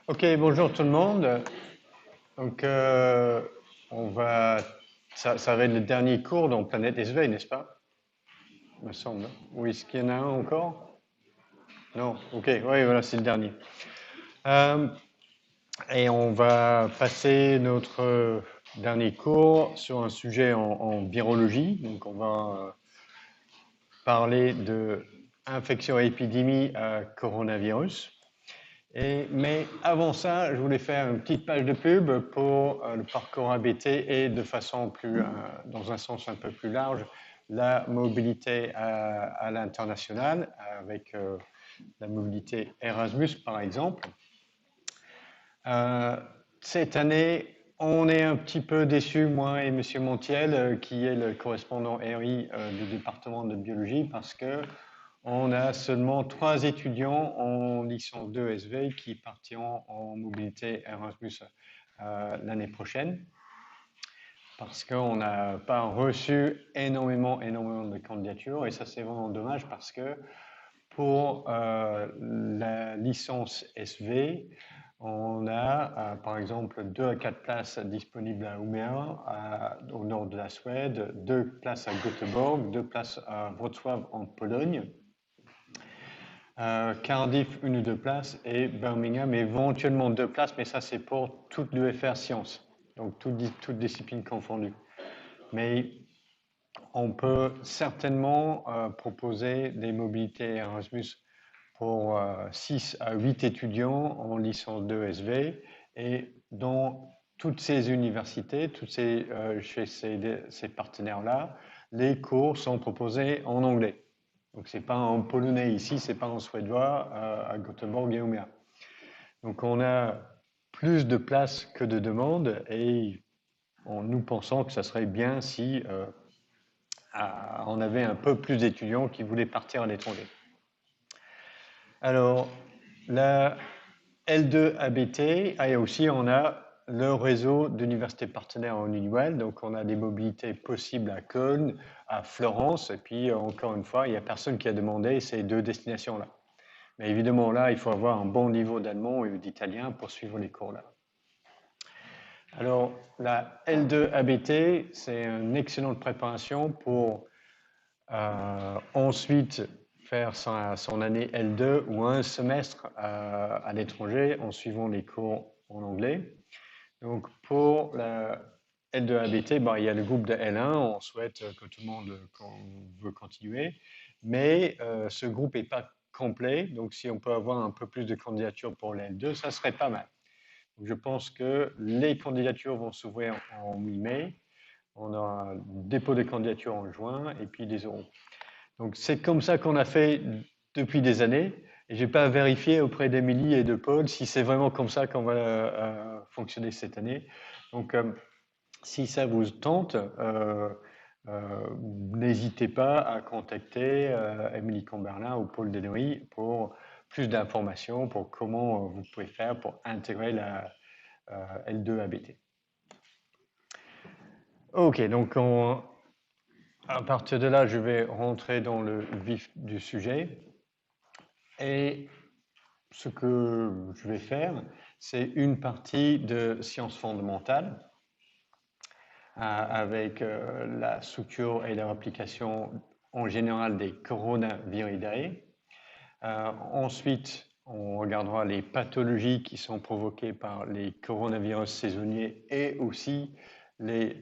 Ok, bonjour tout le monde. Donc, on va, ça va être le dernier cours dans Planète SV, n'est-ce pas? Il me semble. Oui, est-ce qu'il y en a un encore? Non, ok, oui, voilà, c'est le dernier. Euh, et on va passer notre dernier cours sur un sujet en virologie. Donc, on va parler de infection et épidémie à coronavirus. Mais avant ça, je voulais faire une petite page de pub pour le parcours ABT et de façon dans un sens un peu plus large, la mobilité à l'international avec la mobilité Erasmus par exemple. Euh, cette année, on est un petit peu déçus, moi et Monsieur Montiel, qui est le correspondant RI du département de biologie, parce que on a seulement 3 étudiants en licence 2 SV qui partiront en mobilité Erasmus l'année prochaine, parce qu'on n'a pas reçu énormément de candidatures, et ça c'est vraiment dommage parce que pour la licence SV, on a par exemple 2 à 4 places disponibles à Umeå, au nord de la Suède, 2 places à Göteborg, 2 places à Wrocław en Pologne. Cardiff, 1 ou 2 places, et Birmingham, éventuellement 2 places, mais ça c'est pour toute l'UFR Sciences, donc toutes disciplines confondues. Mais on peut certainement proposer des mobilités Erasmus pour 6 à 8 étudiants en licence 2 SV, et dans toutes ces universités, chez ces partenaires-là, les cours sont proposés en anglais. Donc c'est pas en polonais ici, c'est pas en suédois à Göteborg et Umeå. Donc on a plus de places que de demandes, et nous pensons que ça serait bien si on avait un peu plus d'étudiants qui voulaient partir à l'étranger. Alors, la L2 ABT, et aussi on a le réseau d'universités partenaires en Uniwell, donc on a des mobilités possibles à Köln, à Florence, et puis encore une fois, il n'y a personne qui a demandé ces 2 destinations-là. Mais évidemment, là, il faut avoir un bon niveau d'allemand et d'italien pour suivre les cours là. Alors, la L2 ABT, c'est une excellente préparation pour ensuite faire son année L2 ou un semestre à l'étranger en suivant les cours en anglais. Donc, pour la L2 ABT, il y a le groupe de L1, on souhaite que tout le monde veut continuer, mais ce groupe n'est pas complet, donc si on peut avoir un peu plus de candidatures pour la L2, ça serait pas mal. Donc, je pense que les candidatures vont s'ouvrir en mi-mai, on aura un dépôt de candidatures en juin et puis des euros. Donc c'est comme ça qu'on a fait depuis des années. Et j'ai pas vérifié auprès d'Émilie et de Paul si c'est vraiment comme ça qu'on va fonctionner cette année. Donc si ça vous tente, n'hésitez pas à contacter Émilie Comberlin ou Paul Denery pour plus d'informations pour comment vous pouvez faire pour intégrer la L2 ABT. Ok, donc à partir de là, je vais rentrer dans le vif du sujet. Et ce que je vais faire, c'est une partie de sciences fondamentales avec la structure et leur application en général des coronaviridae. Ensuite, on regardera les pathologies qui sont provoquées par les coronavirus saisonniers et aussi les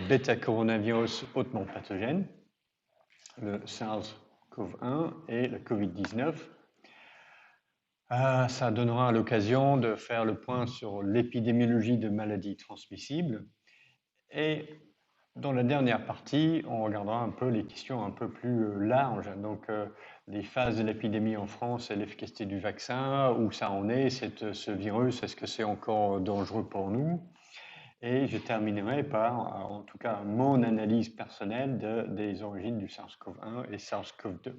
bêta-coronavirus hautement pathogènes, le SARS-CoV-1 et le COVID-19. Ça donnera l'occasion de faire le point sur l'épidémiologie de maladies transmissibles. Et dans la dernière partie, on regardera un peu les questions un peu plus larges. Donc, les phases de l'épidémie en France et l'efficacité du vaccin, où ça en est, ce virus, est-ce que c'est encore dangereux pour nous? Et je terminerai par, en tout cas, mon analyse personnelle des origines du SARS-CoV-1 et SARS-CoV-2.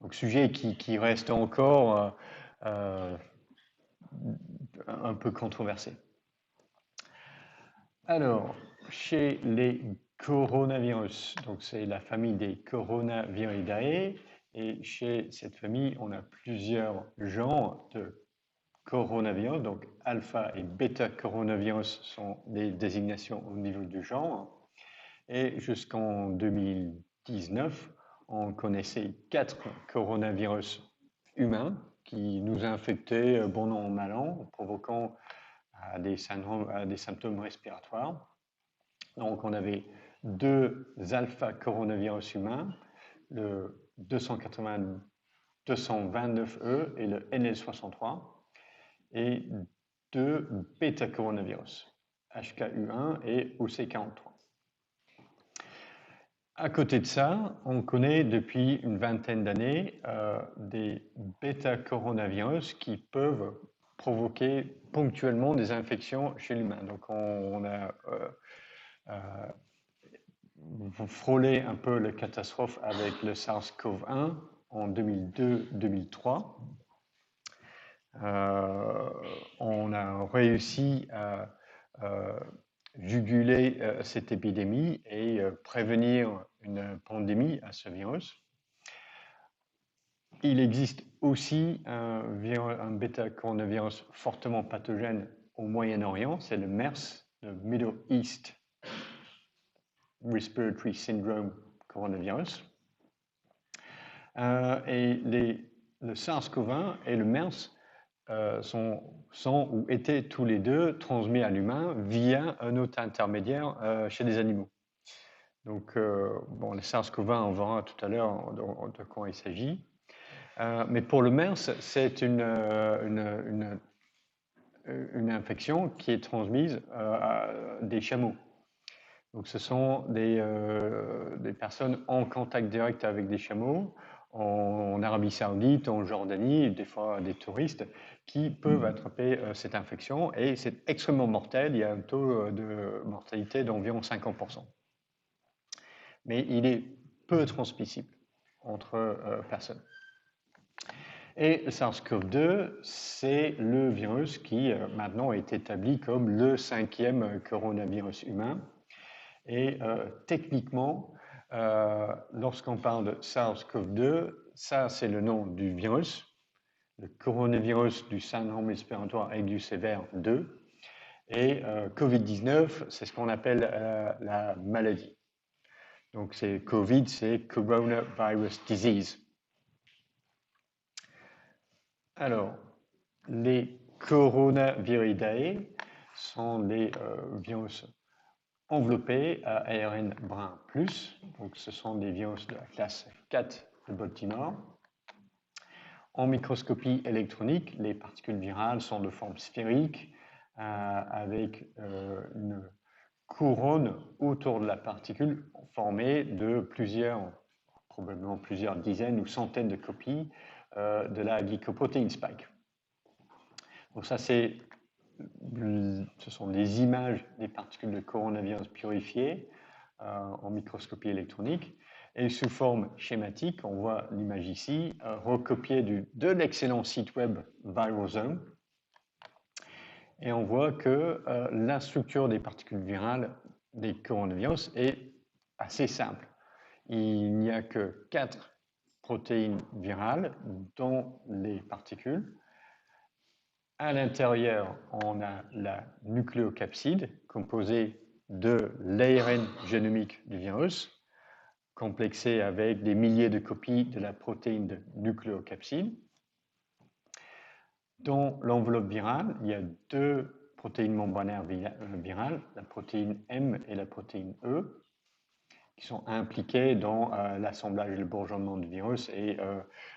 Donc, sujet qui reste encore un peu controversé. Alors, chez les coronavirus, donc c'est la famille des coronaviridae, et chez cette famille, on a plusieurs genres de coronavirus, donc alpha et bêta coronavirus sont des désignations au niveau du genre. Et jusqu'en 2019, on connaissait 4 coronavirus humains qui nous infectaient bon an, mal an, provoquant des symptômes respiratoires. Donc on avait 2 alpha coronavirus humains, le 229E et le NL63, et 2 bêta coronavirus, HKU1 et OC43. À côté de ça, on connaît depuis une vingtaine d'années des bêta-coronavirus qui peuvent provoquer ponctuellement des infections chez l'humain. Donc on a frôlé un peu la catastrophe avec le SARS-CoV-1 en 2002-2003. On a réussi à juguler cette épidémie et prévenir une pandémie à ce virus. Il existe aussi un bêta-coronavirus fortement pathogène au Moyen-Orient, c'est le MERS, le Middle East Respiratory Syndrome Coronavirus. Et le SARS-CoV-1 et le MERS sont ou étaient tous les deux transmis à l'humain via un autre intermédiaire chez des animaux. Donc, bon, le SARS-CoV-1, on verra tout à l'heure de quoi il s'agit. Mais pour le MERS, c'est une infection qui est transmise à des chameaux. Donc, ce sont des personnes en contact direct avec des chameaux, en Arabie Saoudite, en Jordanie, des fois des touristes, qui peuvent attraper cette infection et c'est extrêmement mortel. Il y a un taux de mortalité d'environ 50%. Mais il est peu transmissible entre personnes. Et le SARS-CoV-2, c'est le virus qui maintenant est établi comme le 5e coronavirus humain. Et techniquement, lorsqu'on parle de SARS-CoV-2, ça c'est le nom du virus, le coronavirus du syndrome respiratoire aigu sévère 2. Et COVID-19, c'est ce qu'on appelle la maladie. Donc c'est COVID, c'est Coronavirus Disease. Alors, les coronaviridae sont des virus enveloppés à ARN brun plus. Donc ce sont des virus de la classe 4 de Baltimore. En microscopie électronique, les particules virales sont de forme sphérique avec une couronne autour de la particule formée de probablement plusieurs dizaines ou centaines de copies de la glycoprotéine spike. Donc ça, ce sont des images des particules de coronavirus purifiées en microscopie électronique. Et sous forme schématique, on voit l'image ici, recopiée de l'excellent site web Virosome. Et on voit que la structure des particules virales des coronavirus est assez simple. Il n'y a que 4 protéines virales dans les particules. À l'intérieur, on a la nucléocapside composée de l'ARN génomique du virus, complexée avec des milliers de copies de la protéine de nucléocapside. Dans l'enveloppe virale, il y a 2 protéines membranaires virales, la protéine M et la protéine E, qui sont impliquées dans l'assemblage et le bourgeonnement du virus et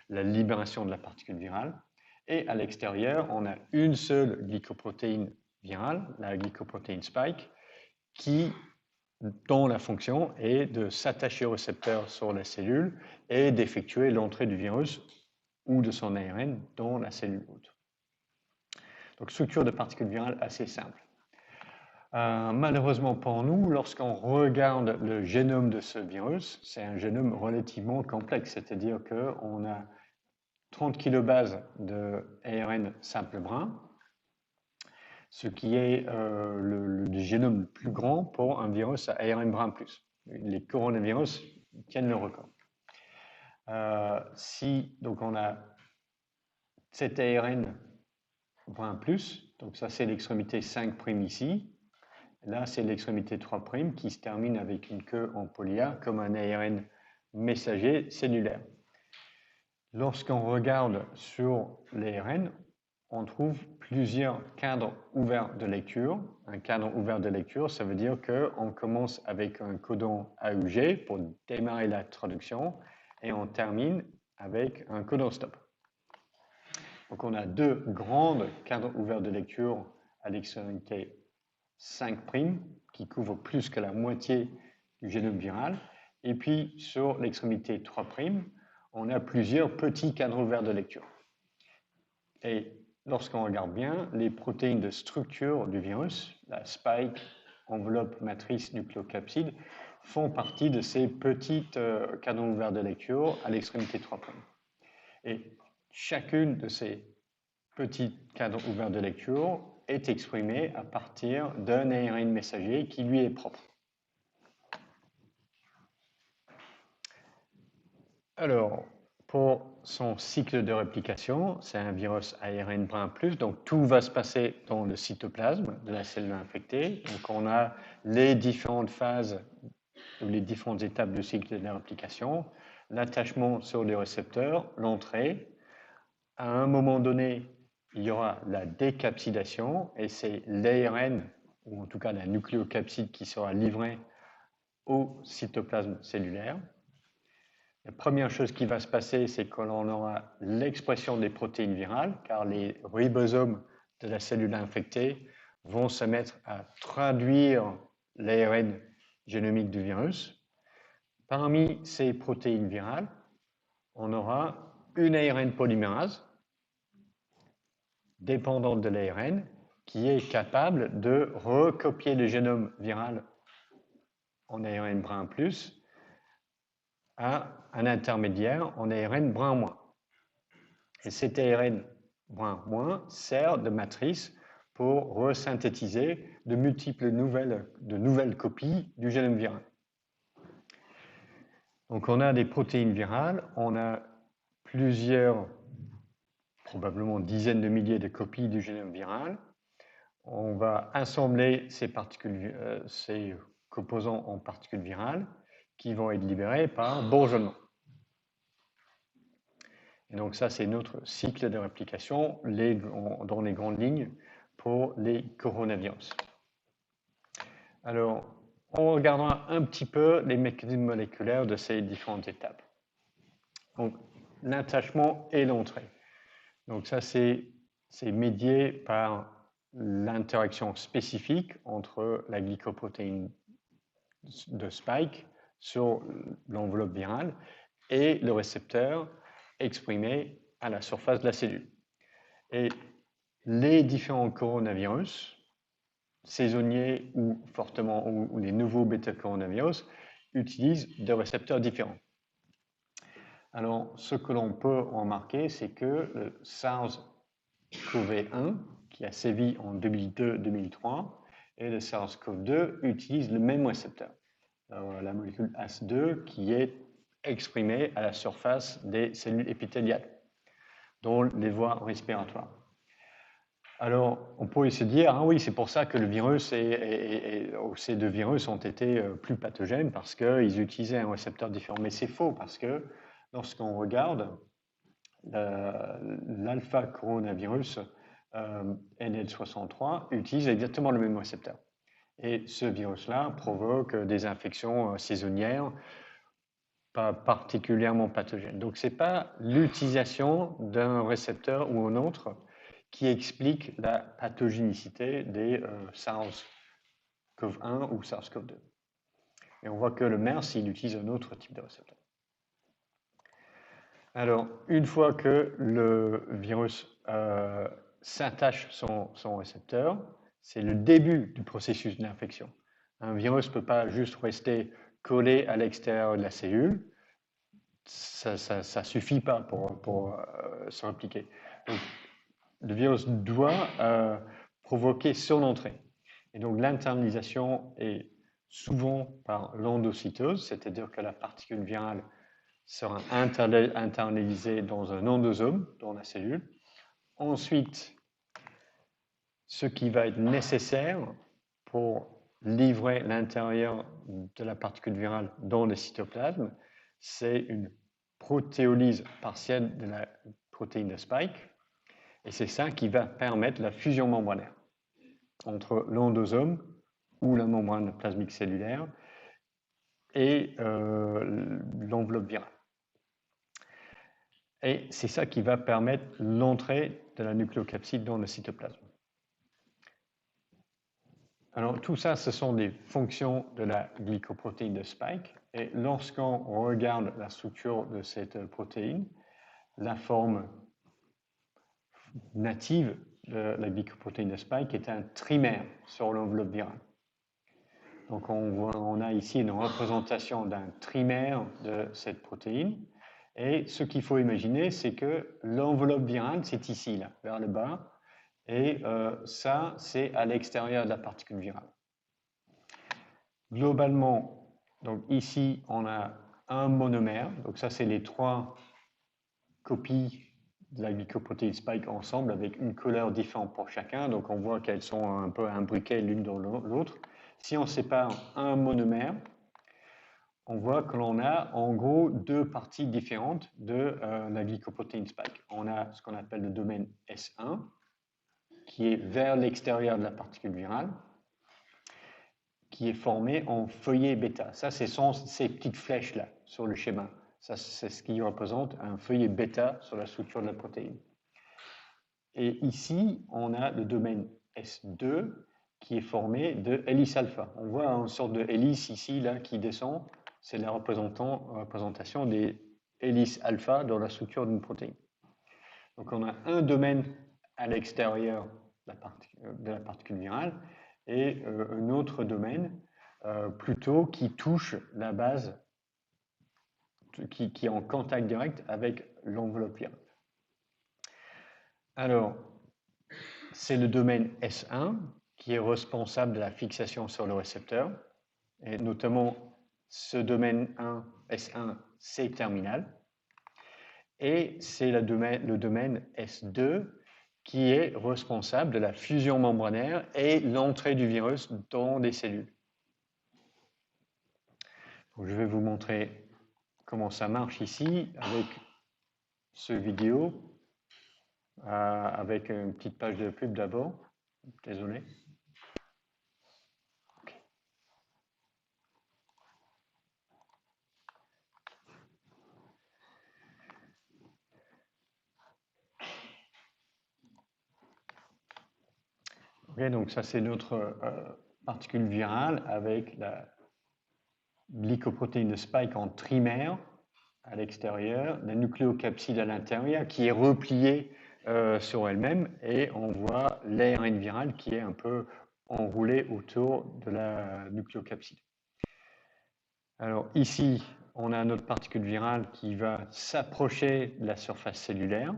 la libération de la particule virale. Et à l'extérieur, on a une seule glycoprotéine virale, la glycoprotéine spike, dont la fonction est de s'attacher au récepteur sur la cellule et d'effectuer l'entrée du virus ou de son ARN dans la cellule hôte. Donc, structure de particules virales assez simple. Malheureusement pour nous, lorsqu'on regarde le génome de ce virus, c'est un génome relativement complexe, c'est-à-dire qu'on a 30 kilobases de ARN simple brun, ce qui est le génome le plus grand pour un virus à ARN brun plus. Les coronavirus tiennent le record. Donc on a cet ARN brun plus. Donc ça, c'est l'extrémité 5' ici. Là, c'est l'extrémité 3' qui se termine avec une queue en poly-A comme un ARN messager cellulaire. Lorsqu'on regarde sur l'ARN, on trouve plusieurs cadres ouverts de lecture. Un cadre ouvert de lecture, ça veut dire qu'on commence avec un codon AUG pour démarrer la traduction et on termine avec un codon stop. Donc on a deux grandes cadres ouverts de lecture à l'extrémité 5' qui couvrent plus que la moitié du génome viral. Et puis sur l'extrémité 3', on a plusieurs petits cadres ouverts de lecture. Et lorsqu'on regarde bien, les protéines de structure du virus, la spike, enveloppe, matrice, nucléocapside, font partie de ces petites cadres ouverts de lecture à l'extrémité 3'. Et chacune de ces petits cadres ouverts de lecture est exprimée à partir d'un ARN messager qui lui est propre. Alors, pour son cycle de réplication, c'est un virus ARN brun plus, donc tout va se passer dans le cytoplasme de la cellule infectée. Donc on a les différentes phases, ou les différentes étapes du cycle de réplication, l'attachement sur les récepteurs, l'entrée. À un moment donné, il y aura la décapsidation, et c'est l'ARN, ou en tout cas la nucléocapside, qui sera livrée au cytoplasme cellulaire. La première chose qui va se passer, c'est que l'on aura l'expression des protéines virales, car les ribosomes de la cellule infectée vont se mettre à traduire l'ARN génomique du virus. Parmi ces protéines virales, on aura une ARN polymérase, dépendante de l'ARN, qui est capable de recopier le génome viral en ARN brun plus à un intermédiaire en ARN brun moins. Et cet ARN brun moins sert de matrice pour resynthétiser de multiples nouvelles copies du génome viral. Donc on a des protéines virales, on a plusieurs, probablement dizaines de milliers de copies du génome viral. On va assembler ces composants en particules virales qui vont être libérés par bourgeonnement. Et donc ça, c'est notre cycle de réplication dans les grandes lignes pour les coronavirus. Alors, on regardera un petit peu les mécanismes moléculaires de ces différentes étapes. Donc, l'attachement et l'entrée. Donc ça, c'est médié par l'interaction spécifique entre la glycoprotéine de spike sur l'enveloppe virale et le récepteur exprimé à la surface de la cellule. Et les différents coronavirus, saisonniers ou fortement, ou les nouveaux bêta-coronavirus, utilisent des récepteurs différents. Alors, ce que l'on peut remarquer, c'est que le SARS-CoV-1, qui a sévi en 2002-2003, et le SARS-CoV-2 utilisent le même récepteur, la molécule ACE2, qui est exprimée à la surface des cellules épithéliales, dont les voies respiratoires. Alors, on pourrait se dire, ah oui, c'est pour ça que le virus ces deux virus ont été plus pathogènes, parce qu'ils utilisaient un récepteur différent. Mais c'est faux, parce que lorsqu'on regarde l'alpha coronavirus NL63 utilise exactement le même récepteur. Et ce virus-là provoque des infections saisonnières pas particulièrement pathogènes. Donc, ce n'est pas l'utilisation d'un récepteur ou un autre qui explique la pathogénicité des SARS-CoV-1 ou SARS-CoV-2. Et on voit que le MERS, il utilise un autre type de récepteur. Alors, une fois que le virus s'attache son récepteur, c'est le début du processus d'infection. Un virus ne peut pas juste rester collé à l'extérieur de la cellule. Ça ne suffit pas pour se répliquer. Donc, le virus doit provoquer son entrée. Et donc, l'internalisation est souvent par l'endocytose, c'est-à-dire que la particule virale sera internalisée dans un endosome, dans la cellule. Ensuite, ce qui va être nécessaire pour livrer l'intérieur de la particule virale dans le cytoplasme, c'est une protéolyse partielle de la protéine de spike, et c'est ça qui va permettre la fusion membranaire entre l'endosome ou la membrane plasmique cellulaire et l'enveloppe virale. Et c'est ça qui va permettre l'entrée de la nucléocapside dans le cytoplasme. Alors tout ça, ce sont des fonctions de la glycoprotéine de spike. Et lorsqu'on regarde la structure de cette protéine, la forme native de la glycoprotéine de spike est un trimère sur l'enveloppe virale. Donc on a ici une représentation d'un trimère de cette protéine. Et ce qu'il faut imaginer, c'est que l'enveloppe virale, c'est ici, là, vers le bas. Et ça, c'est à l'extérieur de la particule virale. Globalement, donc ici, on a un monomère. Donc ça, c'est les 3 copies de la glycoprotéine spike ensemble avec une couleur différente pour chacun. Donc on voit qu'elles sont un peu imbriquées l'une dans l'autre. Si on sépare un monomère, on voit que l'on a en gros 2 parties différentes de la glycoprotéine spike. On a ce qu'on appelle le domaine S1, qui est vers l'extérieur de la particule virale, qui est formé en feuillet bêta. Ça, ce sont ces petites flèches-là sur le schéma. Ça, c'est ce qui représente un feuillet bêta sur la structure de la protéine. Et ici, on a le domaine S2 qui est formé de hélice alpha. On voit une sorte de hélice ici, là, qui descend. C'est la représentation des hélices alpha dans la structure d'une protéine. Donc on a un domaine à l'extérieur de la particule virale et un autre domaine plutôt qui touche la base, qui est en contact direct avec l'enveloppe virale. Alors, c'est le domaine S1 qui est responsable de la fixation sur le récepteur, et notamment ce domaine S1, c'est terminal. Et c'est le domaine S2 qui est responsable de la fusion membranaire et l'entrée du virus dans des cellules. Donc, je vais vous montrer comment ça marche ici avec ce vidéo, avec une petite page de pub d'abord. Désolé. Okay, donc ça c'est notre particule virale avec la glycoprotéine de spike en trimère à l'extérieur, la nucléocapside à l'intérieur qui est repliée sur elle-même, et on voit l'ARN viral qui est un peu enroulé autour de la nucléocapside. Alors ici, on a notre particule virale qui va s'approcher de la surface cellulaire.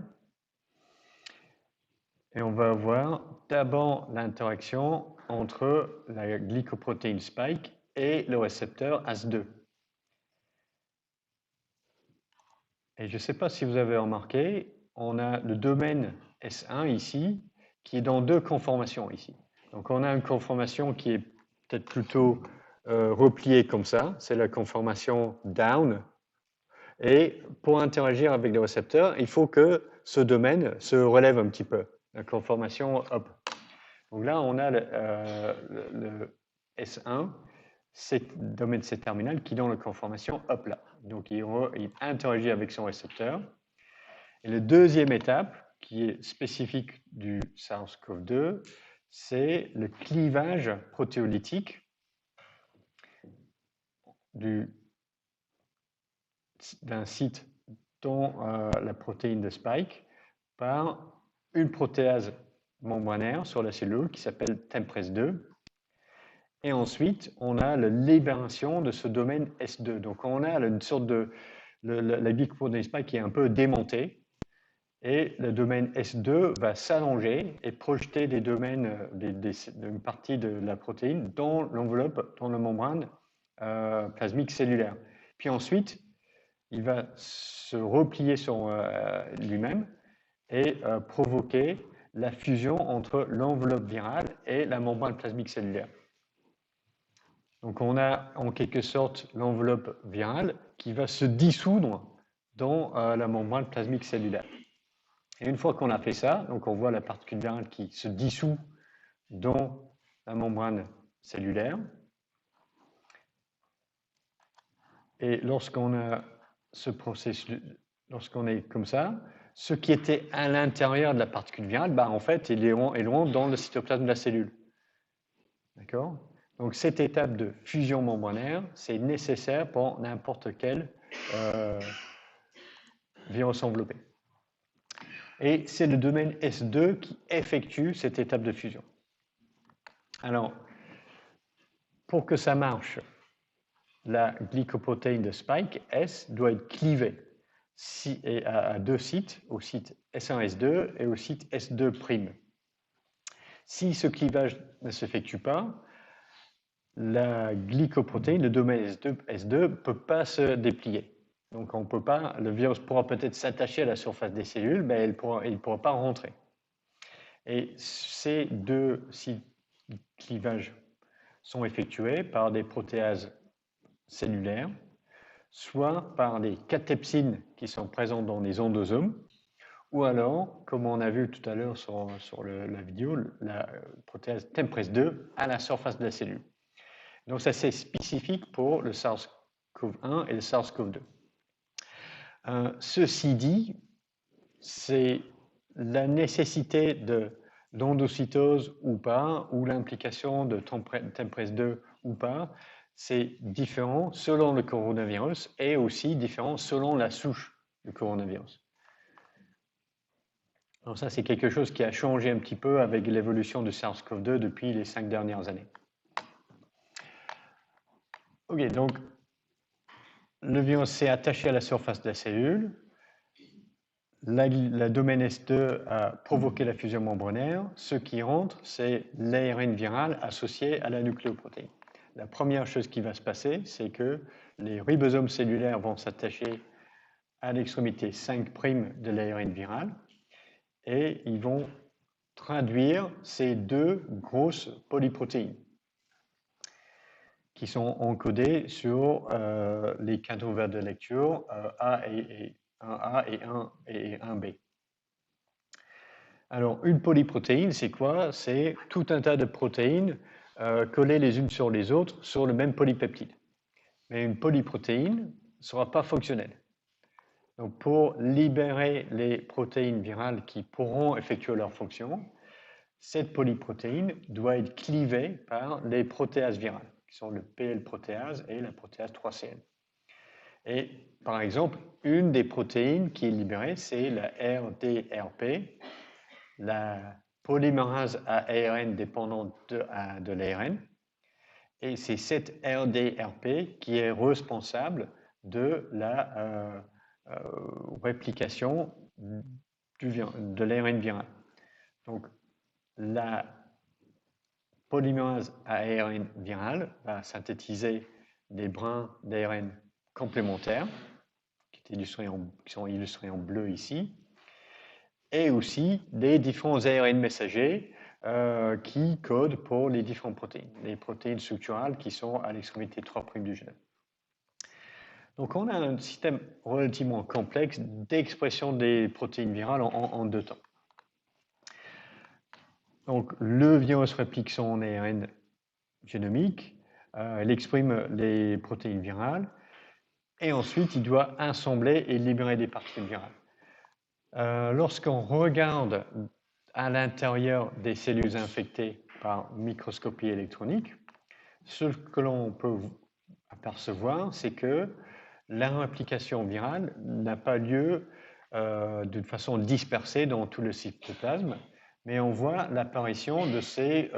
Et on va voir d'abord l'interaction entre la glycoprotéine spike et le récepteur AS2. Et je ne sais pas si vous avez remarqué, on a le domaine S1 ici, qui est dans 2 conformations ici. Donc on a une conformation qui est peut-être plutôt repliée comme ça, c'est la conformation down. Et pour interagir avec le récepteur, il faut que ce domaine se relève un petit peu. La conformation up. Donc là, on a le S1, c'est domaine C-terminal qui est dans la conformation up là. Donc il interagit avec son récepteur. Et la deuxième étape, qui est spécifique du SARS-CoV-2, c'est le clivage protéolytique d'un site dans la protéine de spike par une protéase membranaire sur la cellule qui s'appelle TMPRSS2. Et ensuite, on a la libération de ce domaine S2. Donc, on a une sorte de... la glycoprotéine spike qui est un peu démontée. Et le domaine S2 va s'allonger et projeter des domaines, une partie de la protéine dans l'enveloppe, dans la membrane plasmique cellulaire. Puis ensuite, il va se replier sur lui-même et provoquer la fusion entre l'enveloppe virale et la membrane plasmique cellulaire. Donc on a en quelque sorte l'enveloppe virale qui va se dissoudre dans la membrane plasmique cellulaire. Et une fois qu'on a fait ça, donc on voit la particule virale qui se dissout dans la membrane cellulaire. Et lorsqu'on a ce processus, lorsqu'on est comme ça, ce qui était à l'intérieur de la particule virale, bah, en fait, il rentre dans le cytoplasme de la cellule. D'accord? Donc cette étape de fusion membranaire, c'est nécessaire pour n'importe quel virus enveloppé. Et c'est le domaine S2 qui effectue cette étape de fusion. Alors, pour que ça marche, la glycoprotéine de spike S doit être clivée à deux sites, au site S1, S2 et au site S2'. Si ce clivage ne s'effectue pas, la glycoprotéine, le domaine S2 ne peut pas se déplier. Donc on peut pas, le virus pourra peut-être s'attacher à la surface des cellules, mais il ne pourra pas rentrer. Et ces deux sites de clivage sont effectués par des protéases cellulaires, soit par des catepsines qui sont présentes dans les endosomes, ou alors, comme on a vu tout à l'heure sur la vidéo, la protéase TMPRESS2 à la surface de la cellule. Donc ça c'est spécifique pour le SARS-CoV-1 et le SARS-CoV-2. Ceci dit, c'est la nécessité d'endocytose ou pas, ou l'implication de TMPRESS2 ou pas, c'est différent selon le coronavirus et aussi différent selon la souche du coronavirus. Alors ça, c'est quelque chose qui a changé un petit peu avec l'évolution de SARS-CoV-2 depuis les 5 dernières années. Ok, donc le virus s'est attaché à la surface de la cellule. La domaine S2 a provoqué la fusion membranaire. Ce qui rentre, c'est l'ARN viral associé à la nucléoprotéine. La première chose qui va se passer, c'est que les ribosomes cellulaires vont s'attacher à l'extrémité 5' de l'ARN viral et ils vont traduire ces deux grosses polyprotéines qui sont encodées sur les canaux verts de lecture A et 1A et 1B. Alors, une polyprotéine, c'est quoi? C'est tout un tas de protéines collées les unes sur les autres sur le même polypeptide. Mais une polyprotéine ne sera pas fonctionnelle. Donc, pour libérer les protéines virales qui pourront effectuer leur fonction, cette polyprotéine doit être clivée par les protéases virales, qui sont le PL-protéase et la protéase 3CL. Et par exemple, une des protéines qui est libérée, c'est la RDRP, la polymérase à ARN dépendante de l'ARN. Et c'est cette RDRP qui est responsable de la réplication de l'ARN viral. Donc, la polymérase à ARN viral va synthétiser des brins d'ARN complémentaires, qui sont illustrés en bleu ici, et aussi des différents ARN messagers qui codent pour les différentes protéines, les protéines structurales qui sont à l'extrémité 3' du gène. Donc on a un système relativement complexe d'expression des protéines virales en deux temps. Donc le virus réplique son ARN génomique, il exprime les protéines virales, et ensuite il doit assembler et libérer des particules virales. Lorsqu'on regarde à l'intérieur des cellules infectées par microscopie électronique, ce que l'on peut apercevoir, c'est que la réplication virale n'a pas lieu d'une façon dispersée dans tout le cytoplasme, mais on voit l'apparition de ces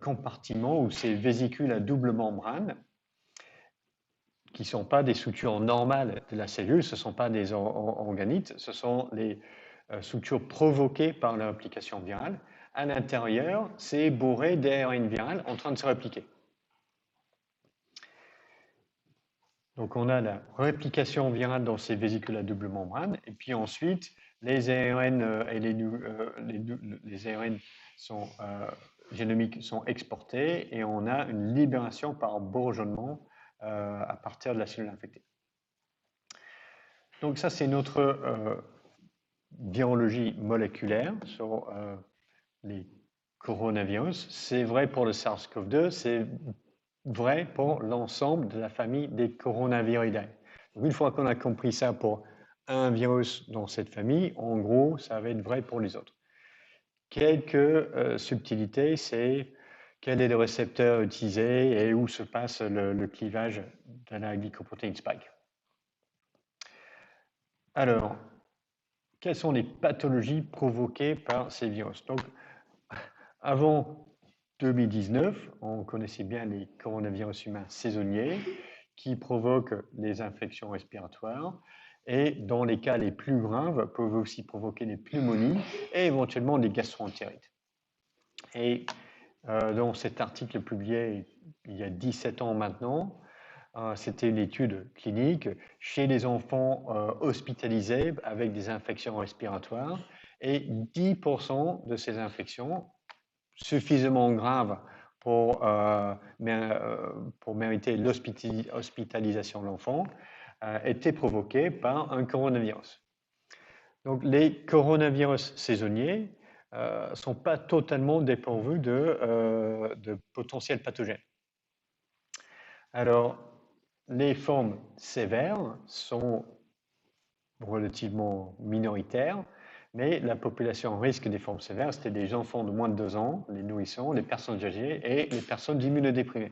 compartiments ou ces vésicules à double membrane qui ne sont pas des structures normales de la cellule, ce ne sont pas des organites, ce sont les structures provoquées par la réplication virale. À l'intérieur, c'est bourré d'ARN viral en train de se répliquer. Donc on a la réplication virale dans ces vésicules à double membrane, et puis ensuite les ARN et les ARN génomiques sont exportés et on a une libération par bourgeonnement à partir de la cellule infectée. Donc ça, c'est notre virologie moléculaire sur les coronavirus. C'est vrai pour le SARS-CoV-2, c'est vrai pour l'ensemble de la famille des coronaviridae. Donc une fois qu'on a compris ça pour un virus dans cette famille, en gros, ça va être vrai pour les autres. Quelques subtilités, c'est quel est le récepteur utilisé et où se passe le clivage de la glycoprotéine spike. Alors, quelles sont les pathologies provoquées par ces virus? Donc, avant 2019, on connaissait bien les coronavirus humains saisonniers qui provoquent les infections respiratoires et dans les cas les plus graves peuvent aussi provoquer des pneumonies et éventuellement des gastroentérites. Et dans cet article publié il y a 17 ans maintenant, c'était une étude clinique chez les enfants hospitalisés avec des infections respiratoires et 10% de ces infections suffisamment graves pour mériter l'hospitalisation de l'enfant étaient provoquées par un coronavirus. Donc les coronavirus saisonniers ne sont pas totalement dépourvus de potentiels pathogènes. Alors, les formes sévères sont relativement minoritaires, mais la population en risque des formes sévères, c'était des enfants de moins de 2 ans, les nourrissons, les personnes âgées et les personnes immunodéprimées.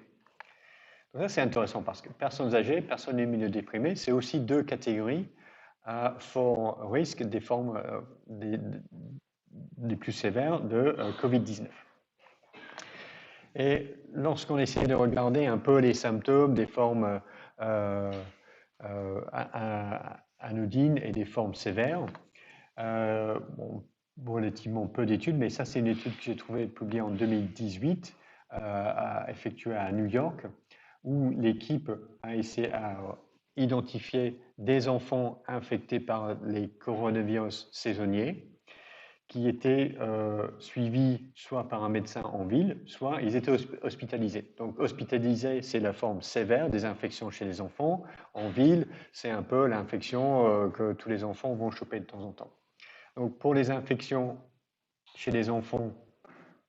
Donc ça, c'est intéressant parce que personnes âgées, personnes immunodéprimées, c'est aussi deux catégories à fort risque des formes les plus sévères de Covid-19. Et lorsqu'on essaie de regarder un peu les symptômes des formes anodines et des formes sévères, bon, relativement peu d'études, mais ça c'est une étude que j'ai trouvée publiée en 2018, effectuée à New York, où l'équipe a essayé à identifier des enfants infectés par les coronavirus saisonniers qui étaient suivis soit par un médecin en ville, soit ils étaient hospitalisés. Donc hospitalisés, c'est la forme sévère des infections chez les enfants. En ville, c'est un peu l'infection que tous les enfants vont choper de temps en temps. Donc pour les infections chez les enfants,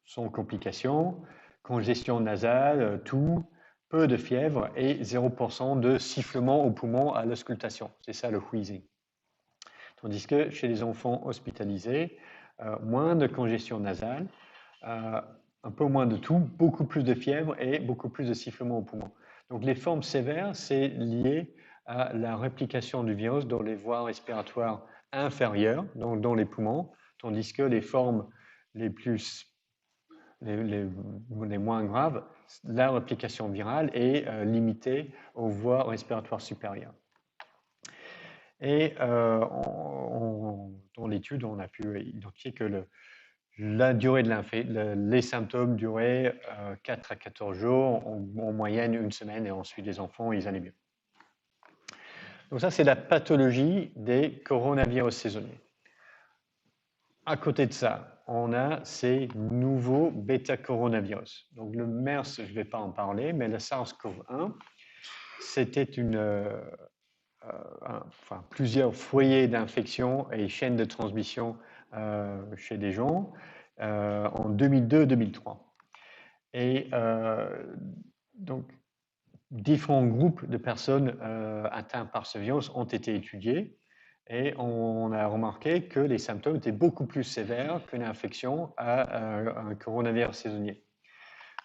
sans complications, congestion nasale, toux, peu de fièvre et 0% de sifflement au poumon à l'auscultation. C'est ça le wheezing. Tandis que chez les enfants hospitalisés, moins de congestion nasale, un peu moins de toux, beaucoup plus de fièvre et beaucoup plus de sifflement au poumon. Donc les formes sévères, c'est lié à la réplication du virus dans les voies respiratoires inférieures, donc dans les poumons, tandis que les formes les moins graves, la réplication virale est limitée aux voies respiratoires supérieures. Et dans l'étude, on a pu identifier que la durée de les symptômes duraient 4 à 14 jours, en moyenne une semaine, et ensuite les enfants, ils allaient mieux. Donc ça, c'est la pathologie des coronavirus saisonniers. À côté de ça, on a ces nouveaux bêta-coronavirus. Donc le MERS, je ne vais pas en parler, mais le SARS-CoV-1, c'était plusieurs foyers d'infection et chaînes de transmission chez des gens en 2002-2003. Et donc, différents groupes de personnes atteintes par ce virus ont été étudiés et on a remarqué que les symptômes étaient beaucoup plus sévères qu'une infection à un coronavirus saisonnier.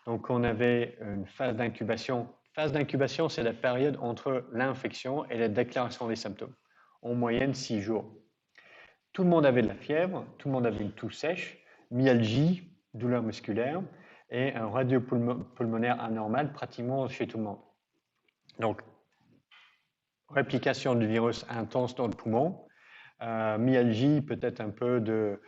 Donc, on avait une phase d'incubation. Phase d'incubation, c'est la période entre l'infection et la déclaration des symptômes. En moyenne, 6 jours. Tout le monde avait de la fièvre, tout le monde avait une toux sèche, myalgie, douleur musculaire et un radio-pulmonaire anormal pratiquement chez tout le monde. Donc, réplication du virus intense dans le poumon, myalgie, peut-être un peu de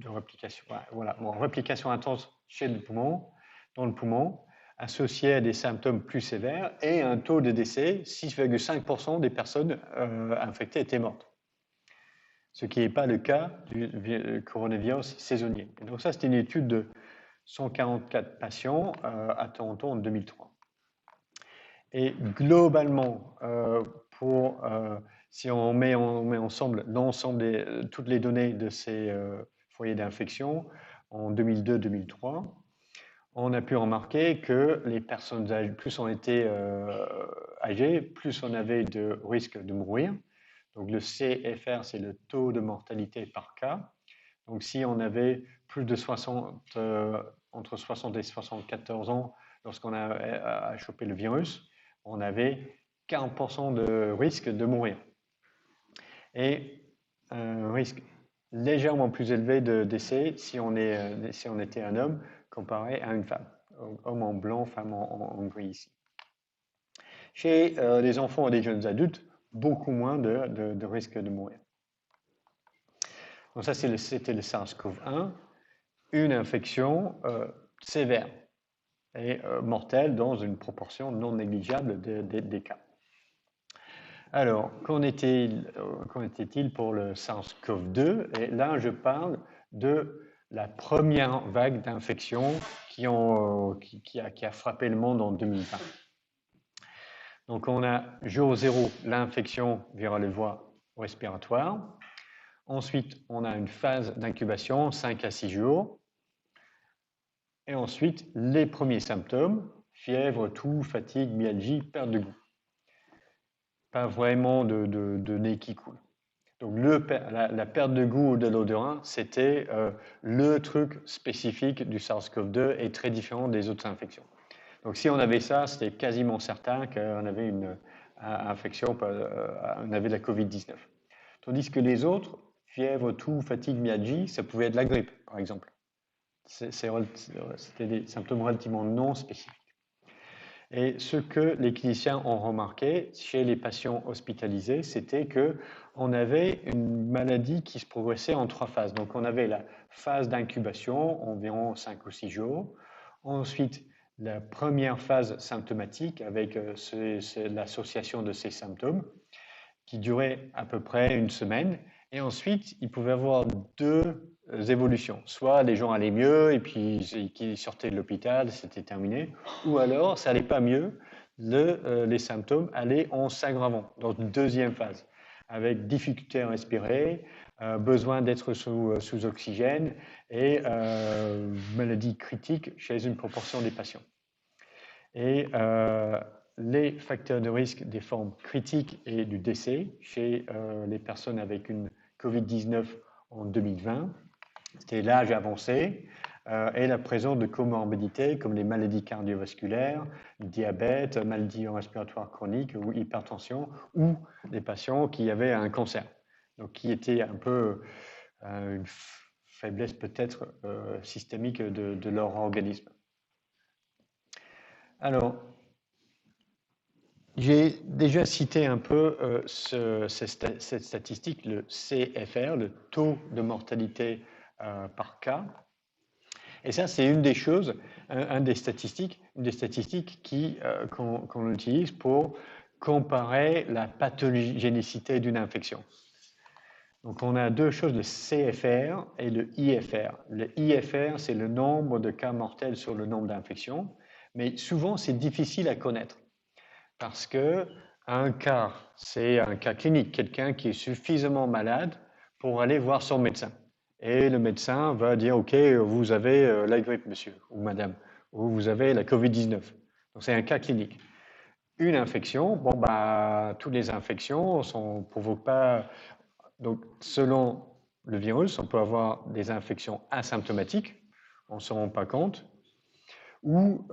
réplication. Voilà, bon, réplication intense chez le poumon, dans le poumon, associée à des symptômes plus sévères et un taux de décès, 6,5% des personnes infectées étaient mortes. ce qui n'est pas le cas du coronavirus saisonnier. Et donc ça, c'était une étude de 144 patients à Toronto en 2003. Et globalement, si on met ensemble l'ensemble toutes les données de ces foyers d'infection en 2002-2003, on a pu remarquer que les personnes âgées, plus on était âgées, plus on avait de risque de mourir. Donc le CFR, c'est le taux de mortalité par cas. Donc si on avait plus de 60, entre 60 et 74 ans lorsqu'on a chopé le virus, on avait 40% de risque de mourir. Et un risque légèrement plus élevé de décès si on était un homme comparé à une femme. Homme en blanc, femme en gris ici. Chez les enfants et les jeunes adultes, beaucoup moins de risque de mourir. Donc ça, c'était le SARS-CoV-1, une infection sévère et mortelle dans une proportion non négligeable des cas. Alors, qu'en était-il pour le SARS-CoV-2? Et là, je parle de la première vague d'infections qui a frappé le monde en 2020. Donc, on a jour 0, l'infection via les voies respiratoires. Ensuite, on a une phase d'incubation, 5 à 6 jours. Et ensuite, les premiers symptômes, fièvre, toux, fatigue, myalgie, perte de goût. Pas vraiment de nez qui coule. Donc la perte de goût ou de l'odorat, c'était le truc spécifique du SARS-CoV-2 et très différent des autres infections. Donc si on avait ça, c'était quasiment certain qu'on avait une infection, on avait la COVID-19. Tandis que les autres, fièvre, toux, fatigue, myalgie, ça pouvait être la grippe, par exemple. C'était des symptômes relativement non spécifiques. Et ce que les cliniciens ont remarqué chez les patients hospitalisés, c'était qu'on avait une maladie qui se progressait en 3 phases. Donc on avait la phase d'incubation, environ 5 ou 6 jours. Ensuite, la première phase symptomatique avec l'association de ces symptômes qui durait à peu près une semaine. Et ensuite, il pouvait y avoir 2 évolutions. Soit les gens allaient mieux et puis ils sortaient de l'hôpital, c'était terminé. Ou alors, ça n'allait pas mieux, les symptômes allaient en s'aggravant dans une deuxième phase, avec difficulté à respirer, besoin d'être sous oxygène et maladie critique chez une proportion des patients. Et les facteurs de risque des formes critiques et du décès chez les personnes avec une COVID-19 en 2020, c'était l'âge avancé et la présence de comorbidités comme les maladies cardiovasculaires, diabète, maladies respiratoires chroniques ou hypertension, ou les patients qui avaient un cancer, donc qui étaient un peu une faiblesse peut-être systémique de leur organisme. Alors, j'ai déjà cité un peu cette statistique, le CFR, le taux de mortalité par cas. Et ça, c'est une des choses, une des statistiques qu'on utilise pour comparer la pathogénicité d'une infection. Donc, on a 2 choses, le CFR et le IFR. Le IFR, c'est le nombre de cas mortels sur le nombre d'infections, mais souvent, c'est difficile à connaître. Parce que un cas, c'est un cas clinique, quelqu'un qui est suffisamment malade pour aller voir son médecin. Et le médecin va dire, OK, vous avez la grippe, monsieur ou madame, ou vous avez la COVID-19. Donc c'est un cas clinique. Une infection, bon, bah, toutes les infections ne provoquent pas. Donc selon le virus, on peut avoir des infections asymptomatiques, on ne s'en rend pas compte, ou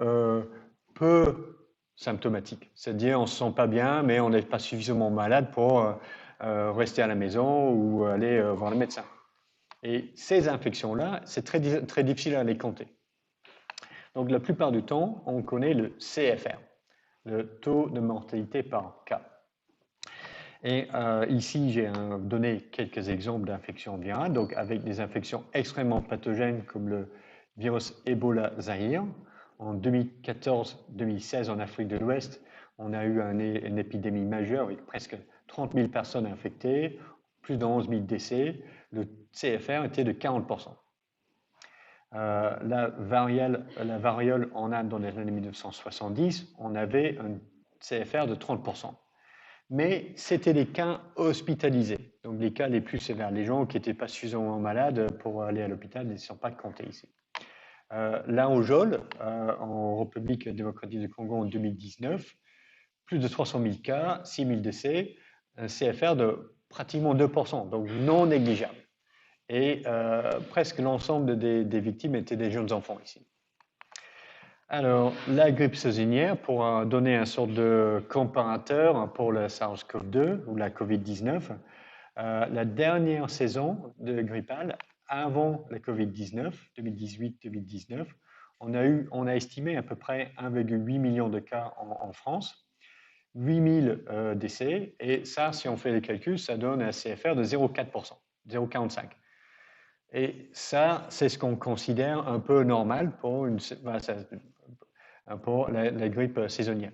peu symptomatique. C'est-à-dire, on ne se sent pas bien, mais on n'est pas suffisamment malade pour rester à la maison ou aller voir le médecin. Et ces infections-là, c'est très, très difficile à les compter. Donc, la plupart du temps, on connaît le CFR, le taux de mortalité par cas. Et ici, j'ai donné quelques exemples d'infections virales, donc avec des infections extrêmement pathogènes comme le virus Ebola Zaïre. En 2014-2016, en Afrique de l'Ouest, on a eu une épidémie majeure avec presque 30 000 personnes infectées. plus de 11 000 décès, le CFR était de 40%. La variole en Inde dans les années 1970, on avait un CFR de 30%. Mais c'était les cas hospitalisés, donc les cas les plus sévères. Les gens qui n'étaient pas suffisamment malades pour aller à l'hôpital ne sont pas comptés ici. Là, au JOL, en République démocratique du Congo en 2019, plus de 300 000 cas, 6 000 décès, un CFR de pratiquement 2%, donc non négligeable. Et presque l'ensemble des victimes étaient des jeunes enfants ici. Alors, la grippe saisonnière, pour donner un sorte de comparateur pour le SARS-CoV-2 ou la COVID-19, la dernière saison de grippale, avant la COVID-19, 2018-2019, on a estimé à peu près 1,8 million de cas en France, 8 000 décès, et ça, si on fait les calculs, ça donne un CFR de 0,4%, 0,45%. Et ça, c'est ce qu'on considère un peu normal pour la grippe saisonnière.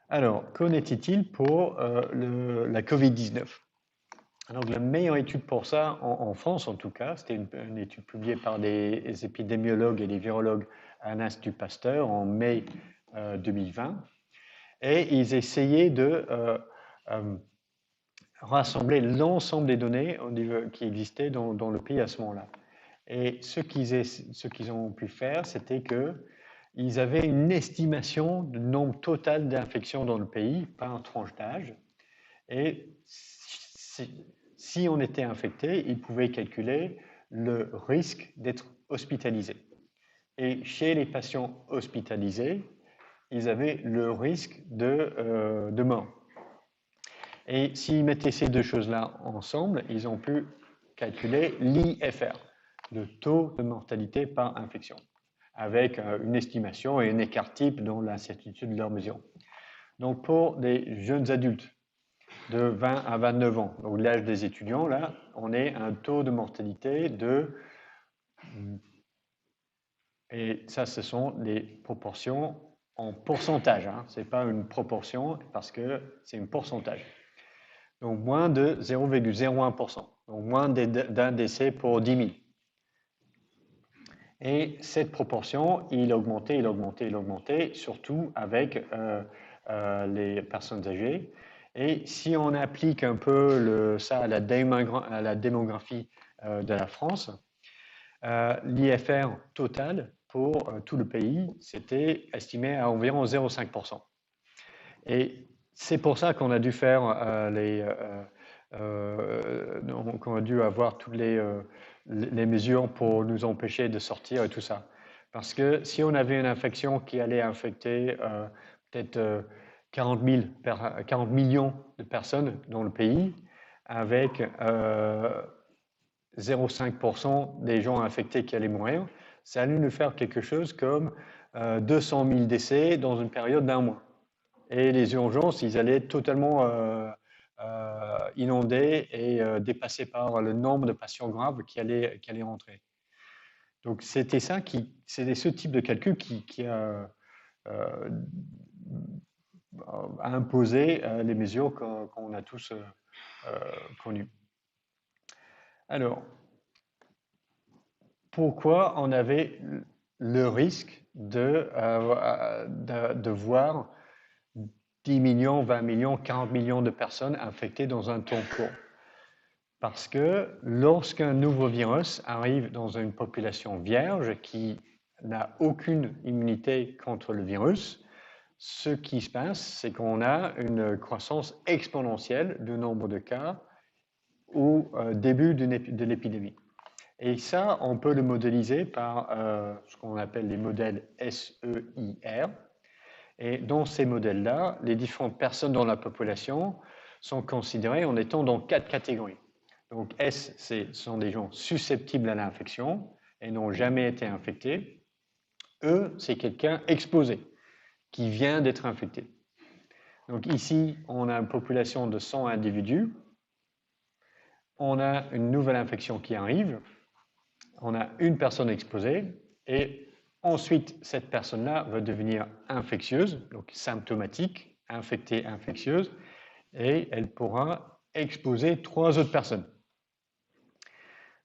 Alors, qu'en était-il pour la COVID-19? Alors, la meilleure étude pour ça, en France en tout cas, c'était une étude publiée par des épidémiologues et des virologues à l'Institut Pasteur en mai 2020. Et ils essayaient de rassembler l'ensemble des données qui existaient dans le pays à ce moment-là. Et ce qu'ils ont pu faire, c'était qu'ils avaient une estimation du nombre total d'infections dans le pays par tranche d'âge. Et si on était infecté, ils pouvaient calculer le risque d'être hospitalisé. Et chez les patients hospitalisés, ils avaient le risque de mort. Et s'ils mettaient ces deux choses-là ensemble, ils ont pu calculer l'IFR, le taux de mortalité par infection, avec une estimation et un écart type dans l'incertitude de leur mesure. Donc pour des jeunes adultes de 20 à 29 ans, donc l'âge des étudiants, là, on est à un taux de mortalité et ça, ce sont les proportions en pourcentage, hein. Ce n'est pas une proportion parce que c'est un pourcentage. Donc moins de 0,01%, donc moins d'un décès pour 10 000. Et cette proportion, il augmentait, surtout avec les personnes âgées. Et si on applique un peu ça à la démographie de la France, l'IFR total pour tout le pays, c'était estimé à environ 0,5%. Et c'est pour ça qu'on a dû faire qu'on a dû avoir toutes les mesures pour nous empêcher de sortir et tout ça. Parce que si on avait une infection qui allait infecter peut-être 40 millions de personnes dans le pays, avec 0,5% des gens infectés qui allaient mourir, ça allait nous faire quelque chose comme 200 000 décès dans une période d'1 mois. Et les urgences, ils allaient être totalement inondés et dépassés par le nombre de patients graves qui allaient rentrer. Donc c'était c'était ce type de calcul qui a imposé les mesures qu'on a tous connues. Alors, pourquoi on avait le risque de voir 10 millions, 20 millions, 40 millions de personnes infectées dans un temps court? Parce que lorsqu'un nouveau virus arrive dans une population vierge qui n'a aucune immunité contre le virus, ce qui se passe, c'est qu'on a une croissance exponentielle du nombre de cas au début de l'épidémie. Et ça, on peut le modéliser par ce qu'on appelle les modèles SEIR. Et dans ces modèles-là, les différentes personnes dans la population sont considérées en étant dans 4 catégories. Donc S, ce sont des gens susceptibles à l'infection et n'ont jamais été infectés. E, c'est quelqu'un exposé, qui vient d'être infecté. Donc ici, on a une population de 100 individus. On a une nouvelle infection qui arrive. On a une personne exposée et ensuite, cette personne-là va devenir infectieuse, donc symptomatique, infectée, infectieuse, et elle pourra exposer 3 autres personnes.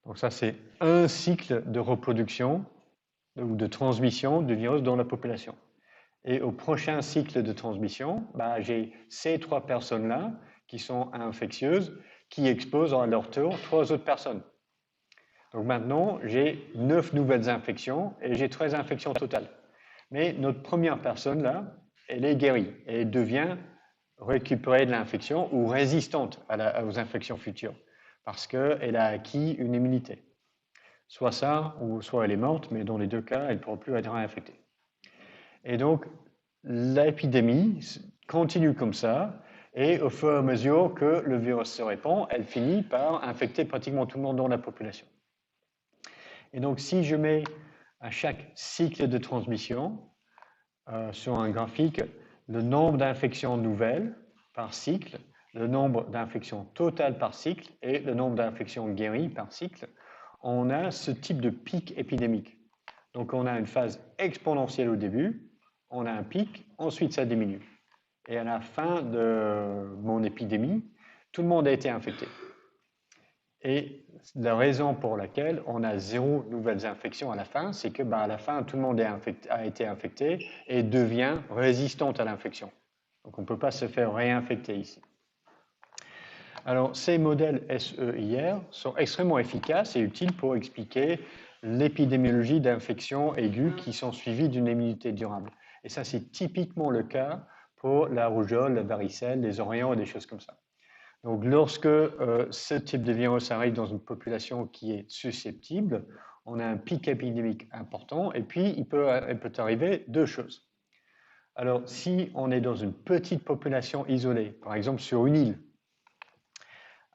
Donc ça, c'est un cycle de reproduction ou de transmission du virus dans la population. Et au prochain cycle de transmission, bah, j'ai ces 3 personnes-là qui sont infectieuses, qui exposent à leur tour 3 autres personnes. Donc maintenant, j'ai 9 nouvelles infections et j'ai 13 infections totales. Mais notre première personne, là, elle est guérie et elle devient récupérée de l'infection ou résistante aux infections futures parce qu'elle a acquis une immunité. Soit ça, ou soit elle est morte, mais dans les deux cas, elle ne pourra plus être réinfectée. Et donc, l'épidémie continue comme ça, et au fur et à mesure que le virus se répand, elle finit par infecter pratiquement tout le monde dans la population. Et donc, si je mets à chaque cycle de transmission sur un graphique le nombre d'infections nouvelles par cycle, le nombre d'infections totales par cycle et le nombre d'infections guéries par cycle, on a ce type de pic épidémique. Donc, on a une phase exponentielle au début, on a un pic, ensuite ça diminue. Et à la fin de mon épidémie, tout le monde a été infecté. Et la raison pour laquelle on a 0 nouvelles infections à la fin, c'est que à la fin, tout le monde a été infecté et devient résistant à l'infection. Donc on ne peut pas se faire réinfecter ici. Alors ces modèles SEIR sont extrêmement efficaces et utiles pour expliquer l'épidémiologie d'infections aiguës qui sont suivies d'une immunité durable. Et ça, c'est typiquement le cas pour la rougeole, la varicelle, les orients et des choses comme ça. Donc, lorsque ce type de virus arrive dans une population qui est susceptible, on a un pic épidémique important et puis il peut arriver 2 choses. Alors, si on est dans une petite population isolée, par exemple sur une île,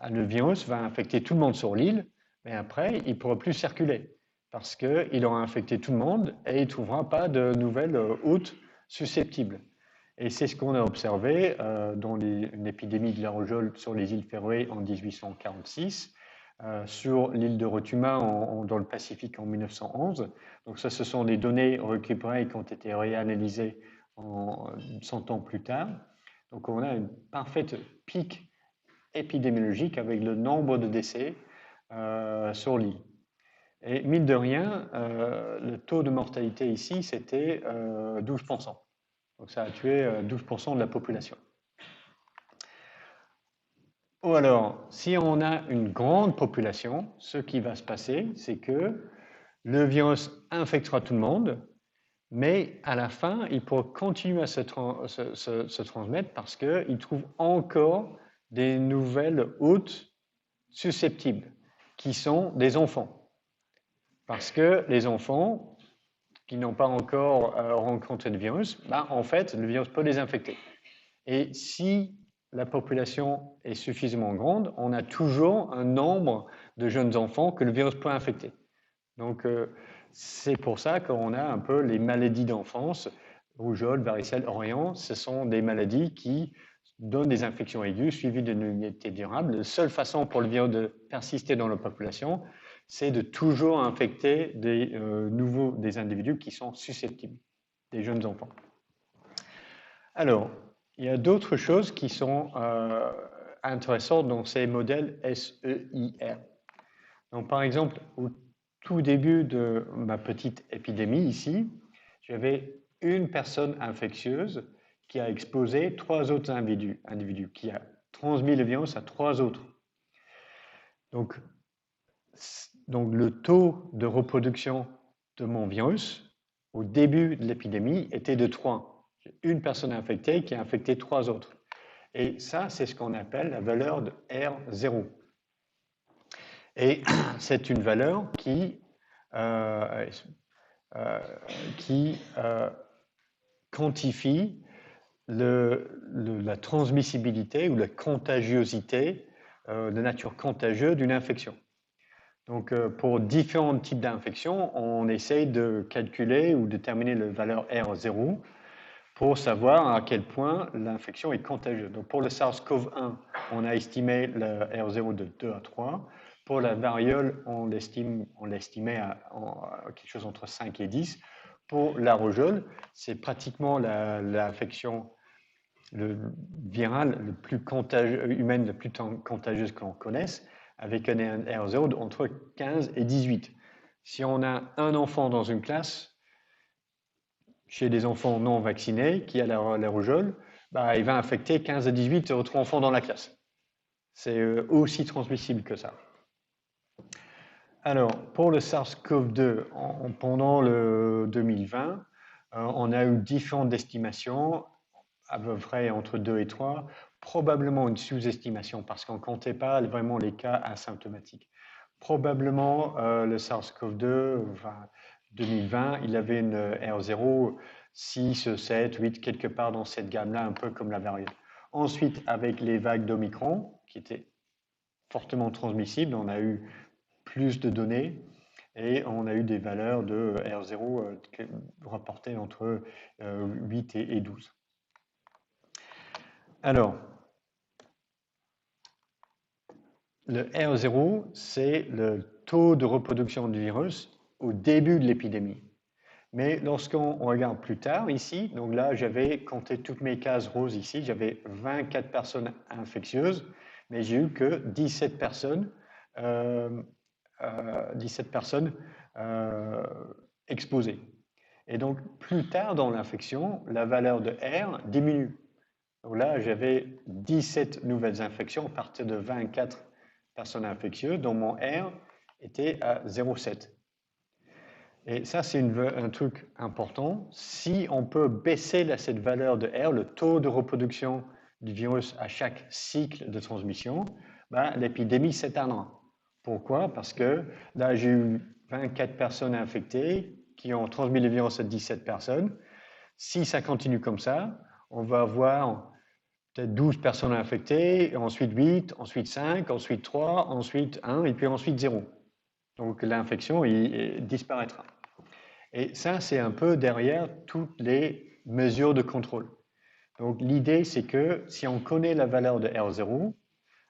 le virus va infecter tout le monde sur l'île, mais après, il ne pourra plus circuler parce qu'il aura infecté tout le monde et il ne trouvera pas de nouvelles hôtes susceptibles. Et c'est ce qu'on a observé dans une épidémie de la rougeole sur les îles Féroé en 1846, sur l'île de Rotuma dans le Pacifique en 1911. Donc ça, ce sont des données récupérées qui ont été réanalysées 100 ans plus tard. Donc on a une parfaite pic épidémiologique avec le nombre de décès sur l'île. Et mine de rien, le taux de mortalité ici, c'était 12%. Donc ça a tué 12% de la population. Ou alors, si on a une grande population, ce qui va se passer, c'est que le virus infectera tout le monde, mais à la fin, il pourra continuer à se transmettre parce qu'il trouve encore des nouvelles hôtes susceptibles, qui sont des enfants. Parce que les enfants qui n'ont pas encore rencontré de virus, en fait, le virus peut les infecter. Et si la population est suffisamment grande, on a toujours un nombre de jeunes enfants que le virus peut infecter. Donc, c'est pour ça qu'on a un peu les maladies d'enfance, rougeole, varicelle, orion, ce sont des maladies qui donnent des infections aiguës suivies d'une immunité durable. La seule façon pour le virus de persister dans la population, c'est de toujours infecter des individus qui sont susceptibles, des jeunes enfants. Alors, il y a d'autres choses qui sont intéressantes dans ces modèles SEIR. Donc, par exemple, au tout début de ma petite épidémie ici, j'avais une personne infectieuse qui a exposé 3 autres individus, qui a transmis le virus à 3 autres. Donc le taux de reproduction de mon virus au début de l'épidémie était de 3. J'ai une personne infectée qui a infecté 3 autres. Et ça, c'est ce qu'on appelle la valeur de R0. Et c'est une valeur qui quantifie la transmissibilité ou la contagiosité de nature contagieuse d'une infection. Donc, pour différents types d'infections, on essaye de calculer ou déterminer la valeur R0 pour savoir à quel point l'infection est contagieuse. Donc, pour le SARS-CoV-1, on a estimé le R0 de 2 à 3. Pour la variole, on l'estimait à quelque chose entre 5 et 10. Pour la rougeole, c'est pratiquement l'infection virale le plus contagieux, humaine le plus contagieuse qu'on connaisse, avec un R0 entre 15 et 18. Si on a un enfant dans une classe, chez des enfants non vaccinés, qui a la rougeole, bah, il va infecter 15 à 18 autres enfants dans la classe. C'est aussi transmissible que ça. Alors, pour le SARS-CoV-2, pendant le 2020, on a eu différentes estimations, à peu près entre 2 et 3, probablement une sous-estimation parce qu'on ne comptait pas vraiment les cas asymptomatiques. Probablement le SARS-CoV-2, 2020, il avait une R0, 6, 7, 8, quelque part dans cette gamme-là, un peu comme la variole. Ensuite, avec les vagues d'Omicron, qui étaient fortement transmissibles, on a eu plus de données et on a eu des valeurs de R0 rapportées entre 8 et 12. Alors, le R0, c'est le taux de reproduction du virus au début de l'épidémie. Mais lorsqu'on regarde plus tard ici, donc là j'avais compté toutes mes cases roses ici, j'avais 24 personnes infectieuses, mais j'ai eu que 17 personnes, exposées. Et donc plus tard dans l'infection, la valeur de R diminue. Donc là j'avais 17 nouvelles infections à partir de 24 personnes infectieuses, dont mon R était à 0,7. Et ça, c'est un truc important. Si on peut baisser cette valeur de R, le taux de reproduction du virus à chaque cycle de transmission, ben, l'épidémie s'éteindra. Pourquoi? Parce que là, j'ai eu 24 personnes infectées qui ont transmis le virus à 17 personnes. Si ça continue comme ça, on va avoir peut-être 12 personnes infectées, ensuite 8, ensuite 5, ensuite 3, ensuite 1, et puis ensuite 0. Donc l'infection disparaîtra. Et ça, c'est un peu derrière toutes les mesures de contrôle. Donc l'idée, c'est que si on connaît la valeur de R0,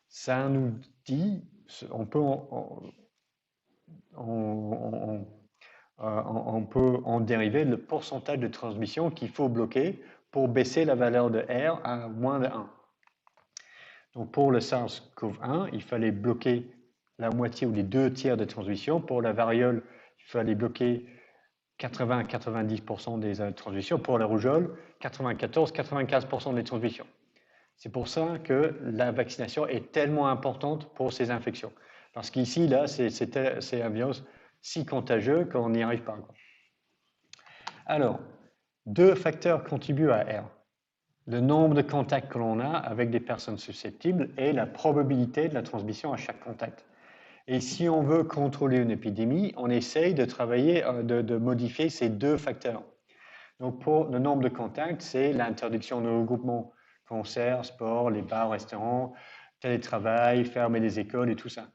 ça nous dit, on peut en dériver le pourcentage de transmission qu'il faut bloquer pour baisser la valeur de R à moins de 1. Donc pour le SARS-CoV-1, il fallait bloquer la moitié ou les 2 tiers de transmission. Pour la variole, il fallait bloquer 80-90% des transmissions. Pour la rougeole, 94-95% des transmissions. C'est pour ça que la vaccination est tellement importante pour ces infections. Parce qu'ici, là, c'est un virus si contagieux qu'on n'y arrive pas. Alors, 2 facteurs contribuent à R. Le nombre de contacts que l'on a avec des personnes susceptibles et la probabilité de la transmission à chaque contact. Et si on veut contrôler une épidémie, on essaye de travailler, de modifier ces 2 facteurs. Donc pour le nombre de contacts, c'est l'interdiction de regroupement, concerts, sport, les bars, restaurants, télétravail, fermer les écoles et tout ça.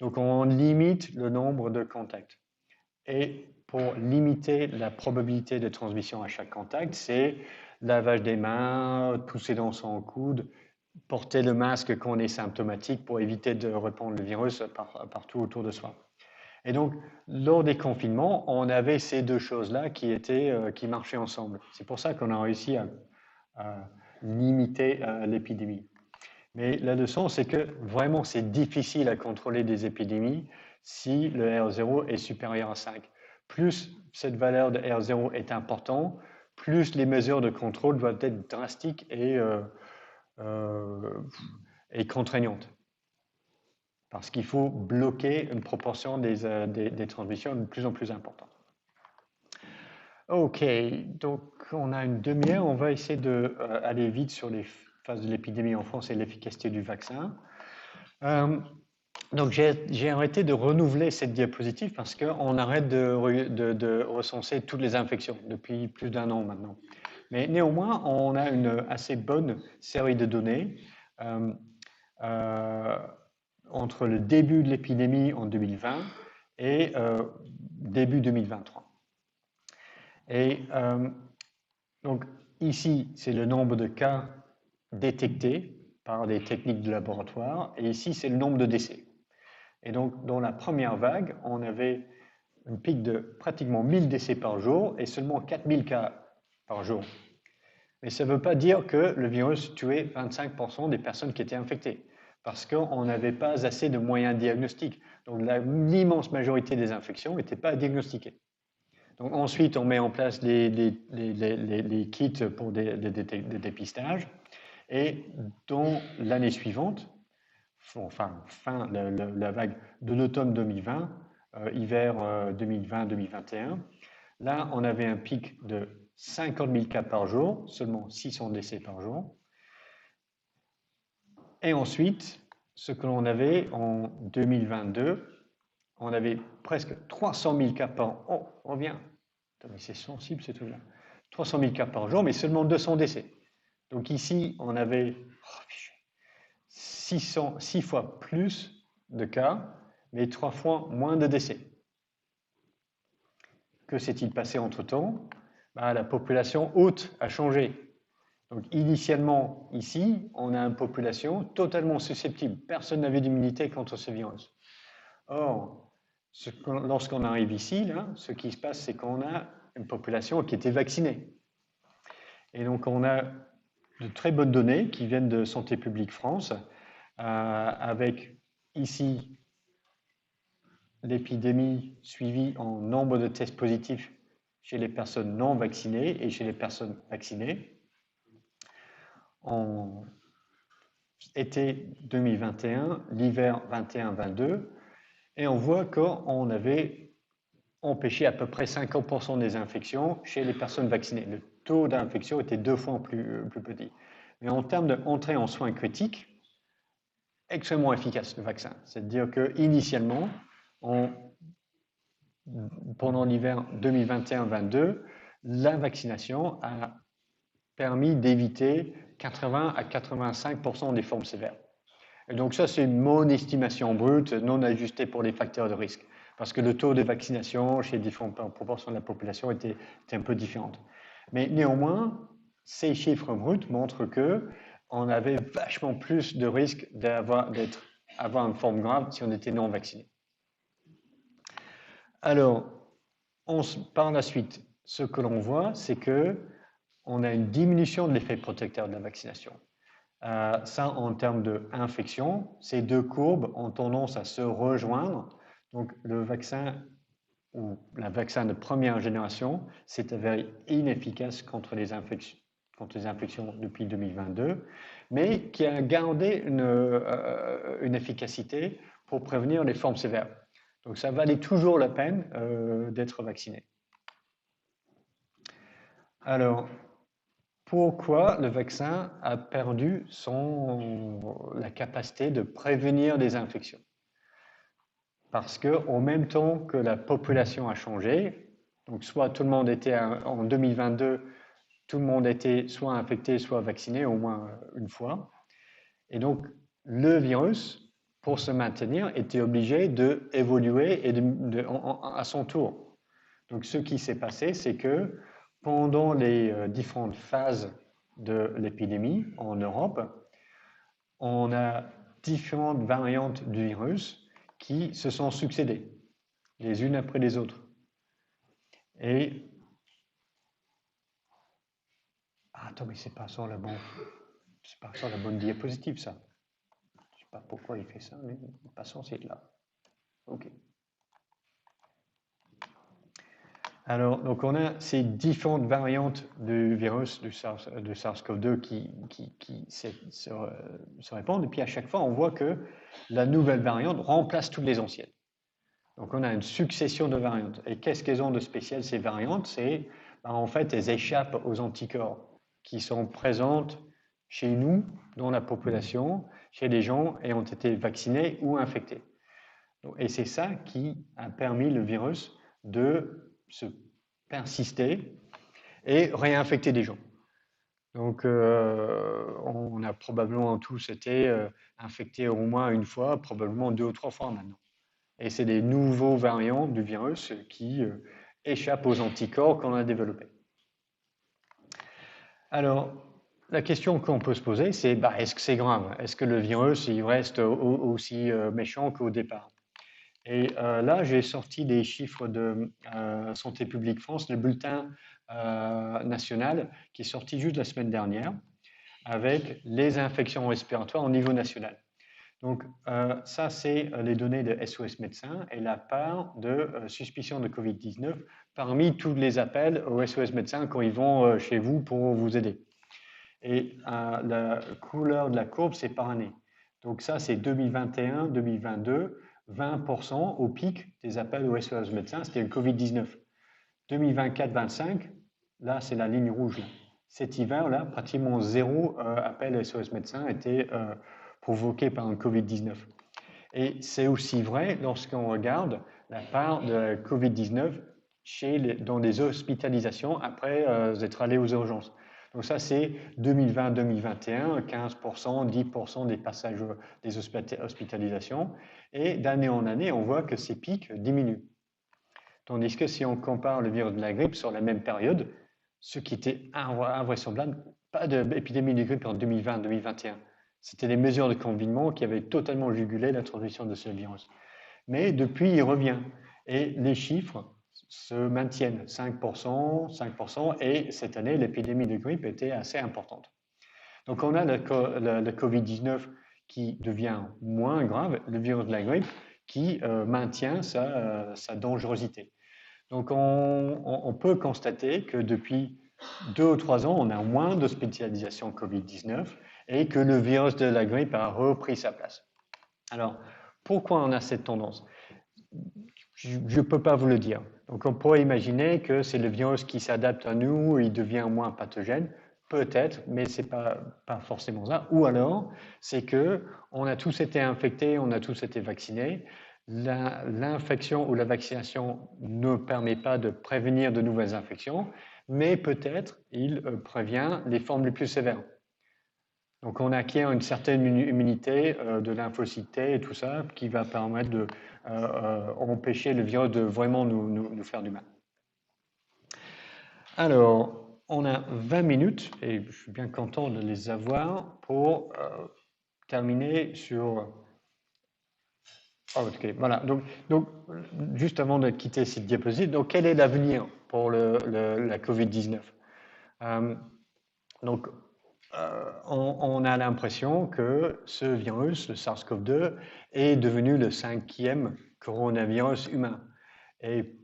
Donc on limite le nombre de contacts. Et pour limiter la probabilité de transmission à chaque contact, c'est lavage des mains, pousser dans son coude, porter le masque quand on est symptomatique pour éviter de répandre le virus partout autour de soi. Et donc, lors des confinements, on avait ces 2 choses-là qui marchaient ensemble. C'est pour ça qu'on a réussi à limiter l'épidémie. Mais la leçon, c'est que vraiment, c'est difficile à contrôler des épidémies si le R0 est supérieur à 5. Plus cette valeur de R0 est importante, plus les mesures de contrôle doivent être drastiques et contraignantes. Parce qu'il faut bloquer une proportion des transmissions de plus en plus importante. Ok, donc on a une demi-heure, on va essayer d'aller vite sur les phases de l'épidémie en France et l'efficacité du vaccin. Donc j'ai arrêté de renouveler cette diapositive parce qu'on arrête de recenser toutes les infections depuis plus d'1 an maintenant. Mais néanmoins, on a une assez bonne série de données entre le début de l'épidémie en 2020 et début 2023. Et donc ici, c'est le nombre de cas détectés par des techniques de laboratoire, et ici, c'est le nombre de décès. Et donc, dans la première vague, on avait une pic de pratiquement 1000 décès par jour et seulement 4000 cas par jour. Mais ça ne veut pas dire que le virus tuait 25% des personnes qui étaient infectées, parce qu'on n'avait pas assez de moyens diagnostiques. Donc l'immense majorité des infections n'étaient pas diagnostiquées. Donc ensuite, on met en place les kits pour des dépistages. Et dans l'année suivante, enfin fin la vague de l'automne 2020, hiver 2020-2021, là, on avait un pic de 50 000 cas par jour, seulement 600 décès par jour. Et ensuite, ce que l'on avait en 2022, on avait presque 300 000 cas par jour. Oh, on revient. Mais c'est sensible ce truc-là. 300 000 cas par jour, mais seulement 200 décès. Donc ici, on avait 6 fois plus de cas, mais 3 fois moins de décès. Que s'est-il passé entre-temps? La population hôte a changé. Donc initialement, ici, on a une population totalement susceptible. Personne n'avait d'immunité contre ce virus. Or, lorsqu'on arrive ici, là, ce qui se passe, c'est qu'on a une population qui était vaccinée. Et donc on a de très bonnes données qui viennent de Santé publique France, avec ici l'épidémie suivie en nombre de tests positifs chez les personnes non vaccinées et chez les personnes vaccinées. En été 2021, l'hiver 21-22, et on voit qu'on avait empêché à peu près 50% des infections chez les personnes vaccinées. Le taux d'infection était 2 fois plus petit. Mais en termes d'entrée en soins critiques, extrêmement efficace le vaccin. C'est-à-dire qu'initialement, pendant l'hiver 2021-22, la vaccination a permis d'éviter 80 à 85% des formes sévères. Et donc ça, c'est mon estimation brute, non ajustée pour les facteurs de risque, parce que le taux de vaccination chez différentes proportions de la population était un peu différent. Mais néanmoins, ces chiffres bruts montrent que on avait vachement plus de risques d'avoir une forme grave si on était non vacciné. Alors, par la suite, ce que l'on voit, c'est que on a une diminution de l'effet protecteur de la vaccination. Ça, en termes d'infection, ces deux courbes ont tendance à se rejoindre. Donc, le vaccin ou la vaccin de première génération s'est avéré inefficace contre les infections depuis 2022, mais qui a gardé une efficacité pour prévenir les formes sévères. Donc, ça valait toujours la peine d'être vacciné. Alors, pourquoi le vaccin a perdu la capacité de prévenir des infections? Parce qu'en même temps que la population a changé, donc soit tout le monde était en 2022, tout le monde était soit infecté, soit vacciné au moins une fois. Et donc, le virus, pour se maintenir, était obligé d'évoluer à son tour. Donc, ce qui s'est passé, c'est que pendant les différentes phases de l'épidémie en Europe, on a différentes variantes du virus qui se sont succédées, les unes après les autres. Et attends, mais c'est pas sur la bonne diapositive, ça. Je sais pas pourquoi il fait ça, mais il n'est pas censé être là. Ok. Alors, donc on a ces différentes variantes du virus de SARS-CoV-2 qui se répandent, et puis à chaque fois, on voit que la nouvelle variante remplace toutes les anciennes. Donc on a une succession de variantes. Et qu'est-ce qu'elles ont de spécial, ces variantes? C'est, en fait, elles échappent aux anticorps qui sont présentes chez nous, dans la population, chez les gens ayant été vaccinés ou infectés. Et c'est ça qui a permis le virus de se persister et réinfecter des gens. Donc, on a probablement tous été infectés au moins une fois, probablement 2 ou 3 fois maintenant. Et c'est des nouveaux variants du virus qui échappent aux anticorps qu'on a développés. Alors, la question qu'on peut se poser, c'est est-ce que c'est grave? Est-ce que le virus il reste aussi méchant qu'au départ? Et là, j'ai sorti des chiffres de Santé publique France, le bulletin national qui est sorti juste la semaine dernière avec les infections respiratoires au niveau national. Donc, ça, c'est les données de SOS Médecins et la part de suspicion de Covid-19 parmi tous les appels au SOS Médecins quand ils vont chez vous pour vous aider. Et la couleur de la courbe, c'est par année. Donc ça, c'est 2021, 2022, 20% au pic des appels au SOS Médecins, c'était le Covid-19. 2024-25, là, c'est la ligne rouge. Là. Cet hiver, là, pratiquement zéro appel SOS Médecins a été provoqué par un Covid-19. Et c'est aussi vrai lorsqu'on regarde la part de Covid-19 dans des hospitalisations après être allé aux urgences. Donc ça, c'est 2020-2021, 15%, 10% des passages des hospitalisations. Et d'année en année, on voit que ces pics diminuent. Tandis que si on compare le virus de la grippe sur la même période, ce qui était invraisemblable, pas d'épidémie de grippe en 2020-2021. C'était les mesures de confinement qui avaient totalement jugulé la transmission de ce virus. Mais depuis, il revient. Et les chiffres se maintiennent, 5%, 5%, et cette année, l'épidémie de grippe était assez importante. Donc on a le Covid-19 qui devient moins grave, le virus de la grippe qui maintient sa dangerosité. Donc on peut constater que depuis 2 ou 3 ans, on a moins d'hospitalisation Covid-19 et que le virus de la grippe a repris sa place. Alors, pourquoi on a cette tendance? Je ne peux pas vous le dire. Donc on pourrait imaginer que c'est le virus qui s'adapte à nous, il devient moins pathogène. Peut-être, mais ce n'est pas forcément ça. Ou alors, c'est que on a tous été infectés, on a tous été vaccinés. L'infection ou la vaccination ne permet pas de prévenir de nouvelles infections, mais peut-être il prévient les formes les plus sévères. Donc on acquiert une certaine immunité de lymphocytes T et tout ça qui va permettre de empêcher le virus de vraiment nous faire du mal. Alors, on a 20 minutes et je suis bien content de les avoir pour terminer sur... Oh, ok, voilà. Donc, juste avant de quitter cette diapositive, donc quel est l'avenir pour la Covid-19 Donc, on a l'impression que ce virus, le SARS-CoV-2, est devenu le 5e coronavirus humain. Et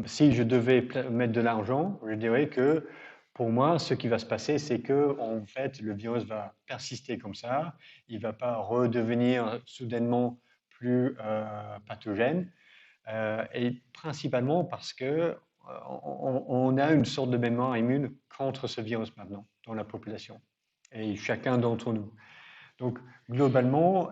si je devais mettre de l'argent, je dirais que pour moi, ce qui va se passer, c'est que en fait, le virus va persister comme ça. Il ne va pas redevenir soudainement plus pathogène. Et principalement parce que on a une sorte de mémoire immune contre ce virus maintenant dans la population et chacun d'entre nous. Donc globalement,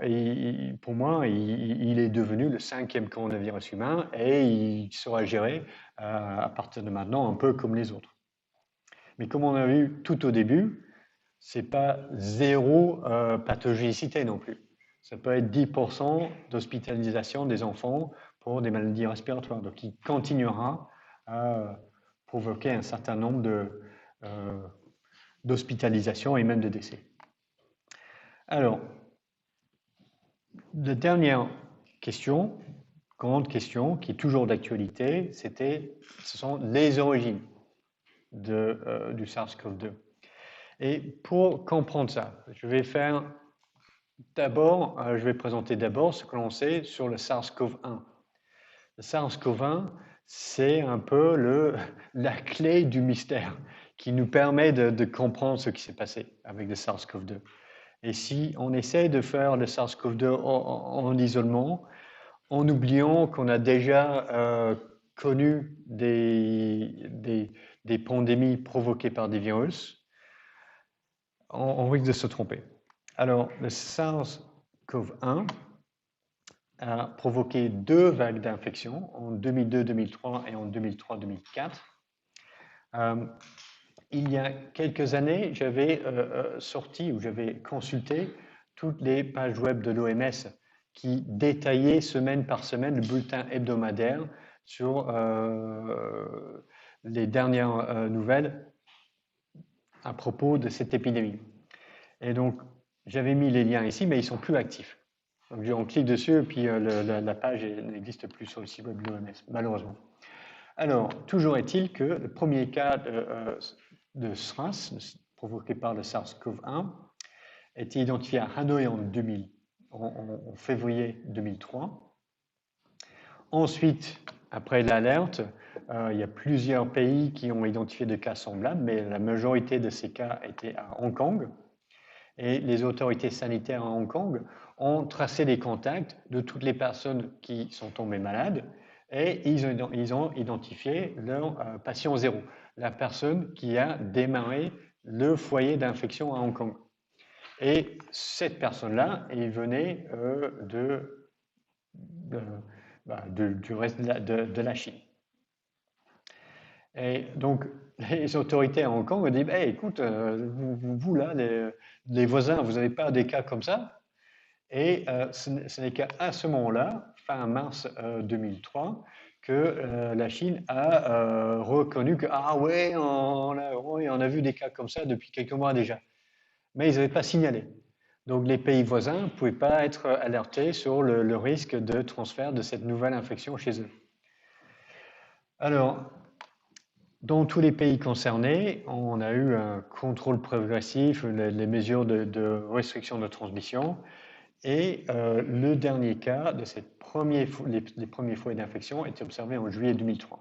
pour moi, il est devenu le 5e coronavirus humain et il sera géré à partir de maintenant un peu comme les autres. Mais comme on a vu tout au début, c'est pas zéro pathogénicité non plus. Ça peut être 10% d'hospitalisation des enfants pour des maladies respiratoires. Donc, il continuera à provoquer un certain nombre d'hospitalisations et même de décès. Alors, la dernière question, grande question, qui est toujours d'actualité, ce sont les origines du SARS-CoV-2. Et pour comprendre ça, je vais présenter d'abord ce que l'on sait sur le SARS-CoV-1. Le SARS-CoV-1, c'est un peu la clé du mystère qui nous permet de comprendre ce qui s'est passé avec le SARS-CoV-2. Et si on essaie de faire le SARS-CoV-2 en isolement, en oubliant qu'on a déjà connu des pandémies provoquées par des virus, on risque de se tromper. Alors, le SARS-CoV-1 a provoqué 2 vagues d'infection en 2002-2003 et en 2003-2004. Il y a quelques années, j'avais j'avais consulté toutes les pages web de l'OMS qui détaillaient semaine par semaine le bulletin hebdomadaire sur les dernières nouvelles à propos de cette épidémie. Et donc, j'avais mis les liens ici, mais ils ne sont plus actifs. Donc, on clique dessus et puis la page n'existe plus sur le site web de l'OMS, malheureusement. Alors, toujours est-il que le premier cas de SRAS, provoqué par le SARS-CoV-1, a été identifié à Hanoï en février 2003. Ensuite, après l'alerte, il y a plusieurs pays qui ont identifié des cas semblables, mais la majorité de ces cas étaient à Hong Kong. Et les autorités sanitaires à Hong Kong ont tracé les contacts de toutes les personnes qui sont tombées malades et ils ont identifié leur patient zéro, la personne qui a démarré le foyer d'infection à Hong Kong. Et cette personne-là, elle venait du reste de la Chine. Et donc, les autorités à Hong Kong ont dit, hey, écoute, vous là, les voisins, vous n'avez pas des cas comme ça? Et ce n'est qu'à ce moment-là, fin mars 2003, que la Chine a reconnu que, ah ouais, on a vu des cas comme ça depuis quelques mois déjà. Mais ils n'avaient pas signalé. Donc les pays voisins ne pouvaient pas être alertés sur le risque de transfert de cette nouvelle infection chez eux. Alors, dans tous les pays concernés, on a eu un contrôle progressif, les mesures de restriction de transmission, et le dernier cas de les premiers foyers d'infection était observé en juillet 2003.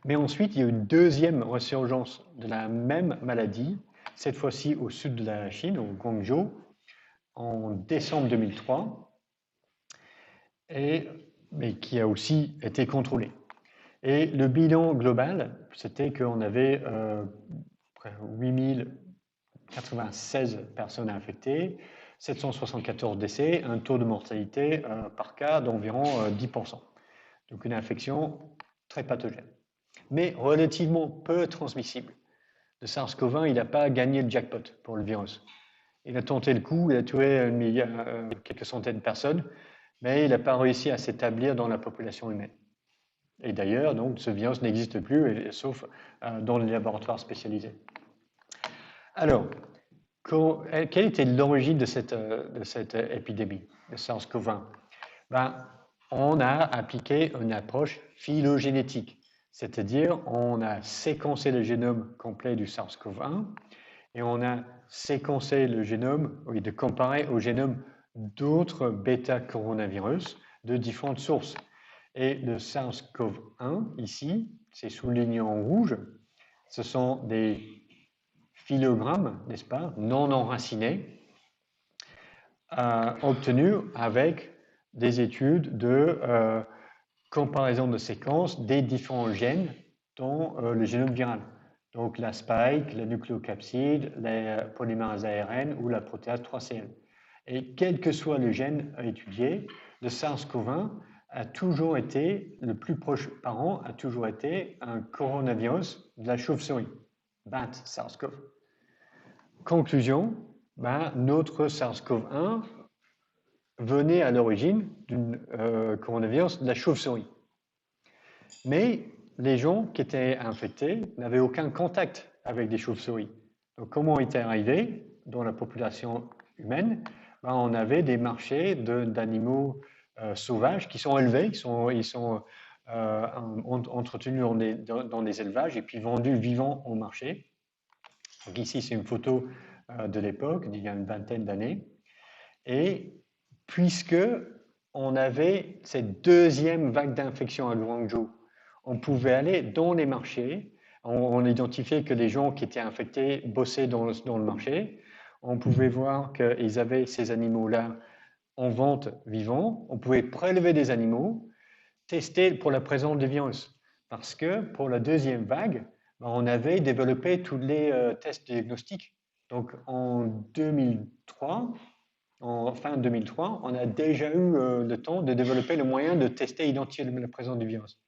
Mais ensuite, il y a eu une deuxième résurgence de la même maladie, cette fois-ci au sud de la Chine, au Guangzhou, en décembre 2003, mais qui a aussi été contrôlé. Et le bilan global, c'était qu'on avait 8096 personnes infectées, 774 décès, un taux de mortalité par cas d'environ 10%. Donc une infection très pathogène, mais relativement peu transmissible. Le SARS-CoV-1, il n'a pas gagné le jackpot pour le virus. Il a tenté le coup, il a tué quelques centaines de personnes, mais il n'a pas réussi à s'établir dans la population humaine. Et d'ailleurs, donc, ce virus n'existe plus, sauf dans les laboratoires spécialisés. Alors, quelle était l'origine de cette épidémie, de SARS-CoV-1? On a appliqué une approche phylogénétique, c'est-à-dire on a séquencé le génome complet du SARS-CoV-1 et on a séquencé le génome, de comparer au génome d'autres bêta-coronavirus de différentes sources. Et le SARS-CoV-1, ici, c'est souligné en rouge, ce sont des phylogrammes, n'est-ce pas, non enracinés, obtenus avec des études de comparaison de séquences des différents gènes dans le génome viral. Donc la spike, la nucléocapside, les polymères ARN ou la protéase 3CL. Et quel que soit le gène à étudier, le SARS-CoV-1 a toujours été, le plus proche parent a toujours été un coronavirus de la chauve-souris, BAT SARS-CoV. Conclusion, notre SARS-CoV-1 venait à l'origine d'un coronavirus de la chauve-souris. Mais les gens qui étaient infectés n'avaient aucun contact avec des chauves-souris. Donc comment était arrivé dans la population humaine? On avait des marchés d'animaux sauvages qui sont élevés, ils sont entretenus dans des élevages et puis vendus vivants au marché. Donc ici, c'est une photo de l'époque, d'il y a une vingtaine d'années. Et puisque on avait cette deuxième vague d'infection à Guangzhou, on pouvait aller dans les marchés, on identifiait que les gens qui étaient infectés bossaient dans le marché, on pouvait voir qu'ils avaient ces animaux-là en vente vivants, on pouvait prélever des animaux, tester pour la présence du virus. Parce que pour la deuxième vague, on avait développé tous les tests diagnostiques. Donc en 2003, en fin 2003, on a déjà eu le temps de développer le moyen de tester et identifier la présence du virus.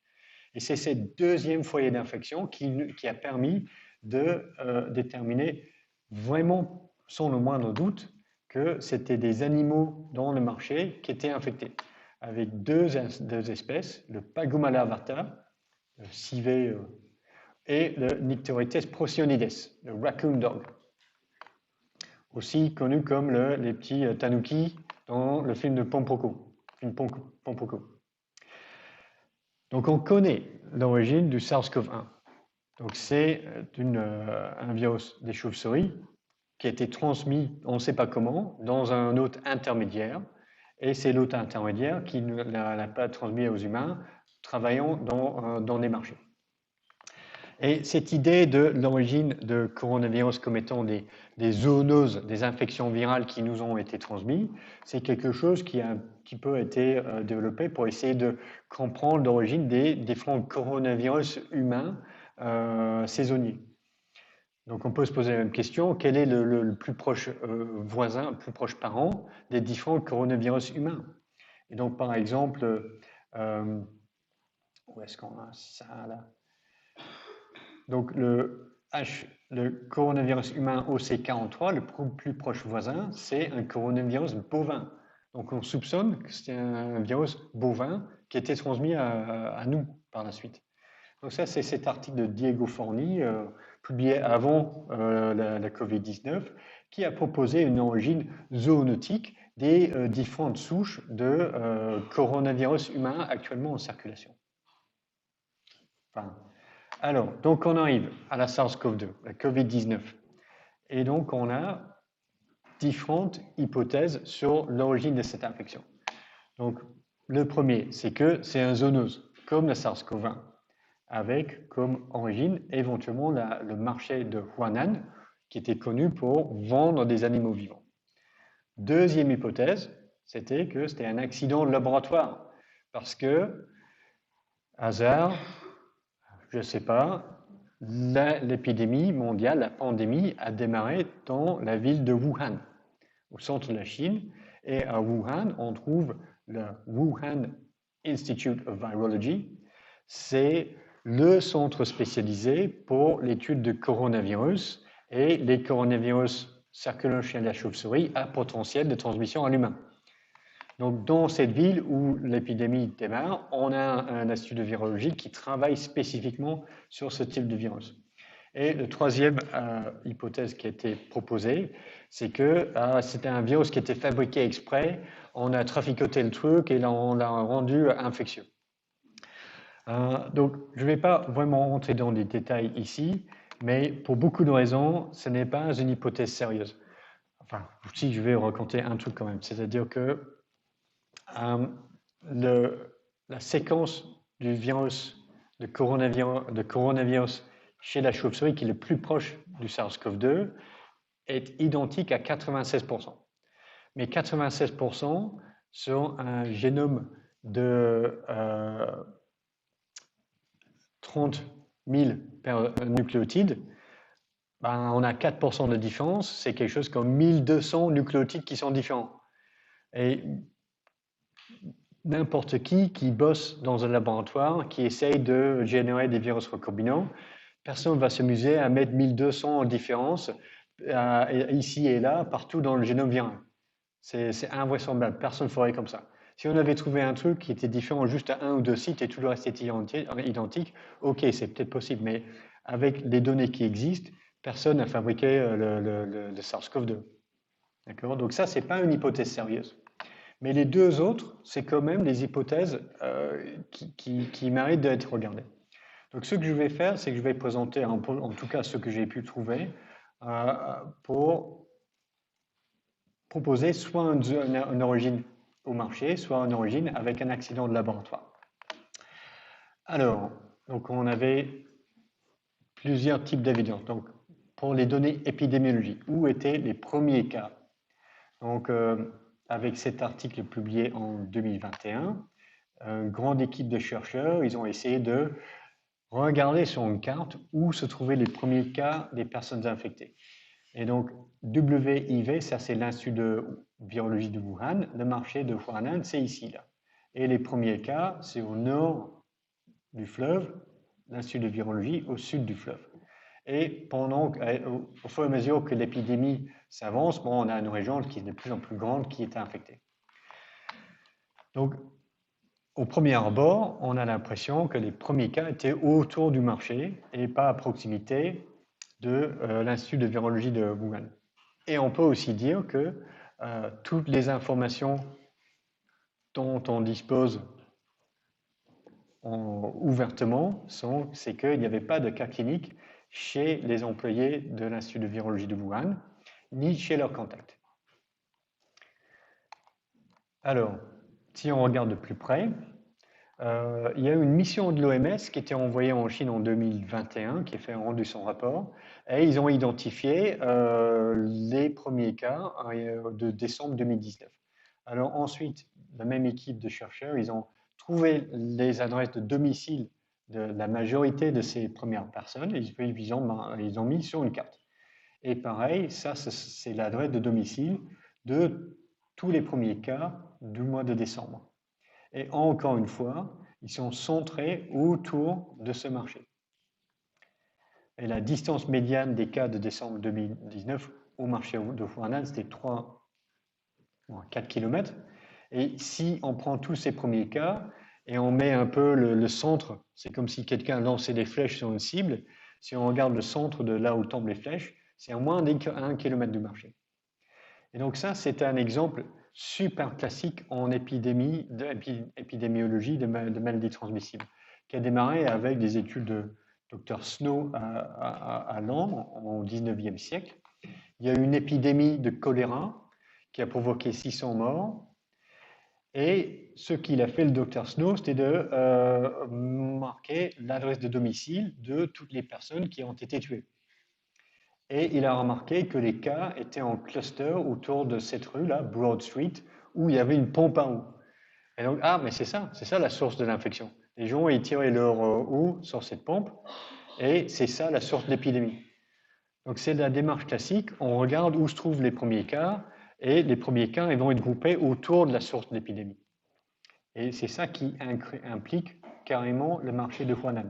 Et c'est ce deuxième foyer d'infection qui a permis de déterminer vraiment, sans le moindre doute, que c'était des animaux dans le marché qui étaient infectés, avec deux espèces, le Pagumala vata, le civet, et le Nyctereutes procionides, le raccoon dog, aussi connu comme les petits tanuki dans le film de Pompoko. Donc on connaît l'origine du SARS-CoV-1. Donc c'est un virus des chauves-souris qui a été transmis, on ne sait pas comment, dans un hôte intermédiaire. Et c'est l'hôte intermédiaire qui ne l'a pas transmis aux humains, travaillant dans des marchés. Et cette idée de l'origine de coronavirus comme étant des zoonoses, des infections virales qui nous ont été transmises, c'est quelque chose qui a un petit peu été développé pour essayer de comprendre l'origine des différents coronavirus humains saisonniers. Donc on peut se poser la même question, quel est le plus proche voisin, le plus proche parent des différents coronavirus humains? Et donc par exemple, où est-ce qu'on a ça là? Donc le coronavirus humain OC43, le plus proche voisin, c'est un coronavirus bovin. Donc on soupçonne que c'est un virus bovin qui a été transmis à nous par la suite. Donc ça, c'est cet article de Diego Forni, publié avant la Covid-19, qui a proposé une origine zoonotique des différentes souches de coronavirus humain actuellement en circulation. Enfin, alors, donc on arrive à la SARS-CoV-2, la Covid-19. Et donc on a différentes hypothèses sur l'origine de cette infection. Donc le premier, c'est que c'est un zoonose, comme la SARS-CoV-1, avec comme origine éventuellement le marché de Huanan, qui était connu pour vendre des animaux vivants. Deuxième hypothèse, c'était que c'était un accident de laboratoire, parce que, hasard, je ne sais pas, l'épidémie mondiale, la pandémie, a démarré dans la ville de Wuhan, au centre de la Chine. Et à Wuhan, on trouve le Wuhan Institute of Virology. C'est le centre spécialisé pour l'étude de coronavirus et les coronavirus circulant chez la chauve-souris à potentiel de transmission à l'humain. Donc, dans cette ville où l'épidémie démarre, on a un institut de virologie qui travaille spécifiquement sur ce type de virus. Et la troisième hypothèse qui a été proposée, c'est que c'était un virus qui était fabriqué exprès, on a traficoté le truc et on l'a rendu infectieux. Donc, je ne vais pas vraiment rentrer dans les détails ici, mais pour beaucoup de raisons, ce n'est pas une hypothèse sérieuse. Enfin, si je vais raconter un truc quand même, c'est-à-dire que la séquence du virus, de coronavirus chez la chauve-souris, qui est le plus proche du SARS-CoV-2, est identique à 96%. Mais 96% sur un génome de 30 000 nucléotides, ben, on a 4% de différence, c'est quelque chose comme 1200 nucléotides qui sont différents. Et n'importe qui bosse dans un laboratoire, qui essaye de générer des virus recombinants, personne ne va s'amuser à mettre 1200 en différence ici et là, partout dans le génome viral. C'est invraisemblable, personne ne ferait comme ça. Si on avait trouvé un truc qui était différent juste à un ou deux sites et tout le reste était identique, ok, c'est peut-être possible, mais avec les données qui existent, personne n'a fabriqué le SARS-CoV-2. D'accord? Donc ça, ce n'est pas une hypothèse sérieuse. Mais les deux autres, c'est quand même des hypothèses qui méritent d'être regardées. Donc ce que je vais faire, c'est que je vais présenter en tout cas ce que j'ai pu trouver pour proposer soit une origine au marché, soit une origine avec un accident de laboratoire. Alors, donc on avait plusieurs types d'évidence. Donc, pour les données épidémiologiques, où étaient les premiers cas? Donc, avec cet article publié en 2021, une grande équipe de chercheurs, ils ont essayé de regarder sur une carte où se trouvaient les premiers cas des personnes infectées. Et donc, WIV, ça c'est l'Institut de virologie de Wuhan, le marché de Huanan, c'est ici, là. Et les premiers cas, c'est au nord du fleuve, l'Institut de virologie au sud du fleuve. Et au fur et à mesure que l'épidémie s'avance, on a une région qui est de plus en plus grande qui est infectée. Donc, au premier abord, on a l'impression que les premiers cas étaient autour du marché et pas à proximité de l'Institut de virologie de Wuhan. Et on peut aussi dire que toutes les informations dont on dispose ouvertement, c'est qu'il n'y avait pas de cas cliniques chez les employés de l'Institut de virologie de Wuhan, ni chez leurs contacts. Alors, si on regarde de plus près, il y a eu une mission de l'OMS qui était envoyée en Chine en 2021, qui a rendu son rapport, et ils ont identifié les premiers cas de décembre 2019. Alors ensuite, la même équipe de chercheurs, ils ont trouvé les adresses de domicile de la majorité de ces premières personnes, et ils ont mis sur une carte. Et pareil, ça c'est l'adresse de domicile de tous les premiers cas du mois de décembre. Et encore une fois, ils sont centrés autour de ce marché. Et la distance médiane des cas de décembre 2019 au marché de Wuhan, c'était 4 km. Et si on prend tous ces premiers cas et on met un peu le centre, c'est comme si quelqu'un lançait des flèches sur une cible. Si on regarde le centre de là où tombent les flèches, c'est à moins d'1 km du marché. Et donc ça, c'est un exemple super classique en épidémiologie de maladies transmissibles, qui a démarré avec des études de Dr Snow à Londres au 19e siècle. Il y a eu une épidémie de choléra qui a provoqué 600 morts. Et ce qu'il a fait, le Dr Snow, c'était de marquer l'adresse de domicile de toutes les personnes qui ont été tuées. Et il a remarqué que les cas étaient en cluster autour de cette rue-là, Broad Street, où il y avait une pompe à eau. Et donc, mais c'est ça la source de l'infection. Les gens, ils tiraient leur eau sur cette pompe, et c'est ça la source de l'épidémie. Donc c'est la démarche classique, on regarde où se trouvent les premiers cas, et les premiers cas ils vont être groupés autour de la source de l'épidémie. Et c'est ça qui implique carrément le marché de Wuhan.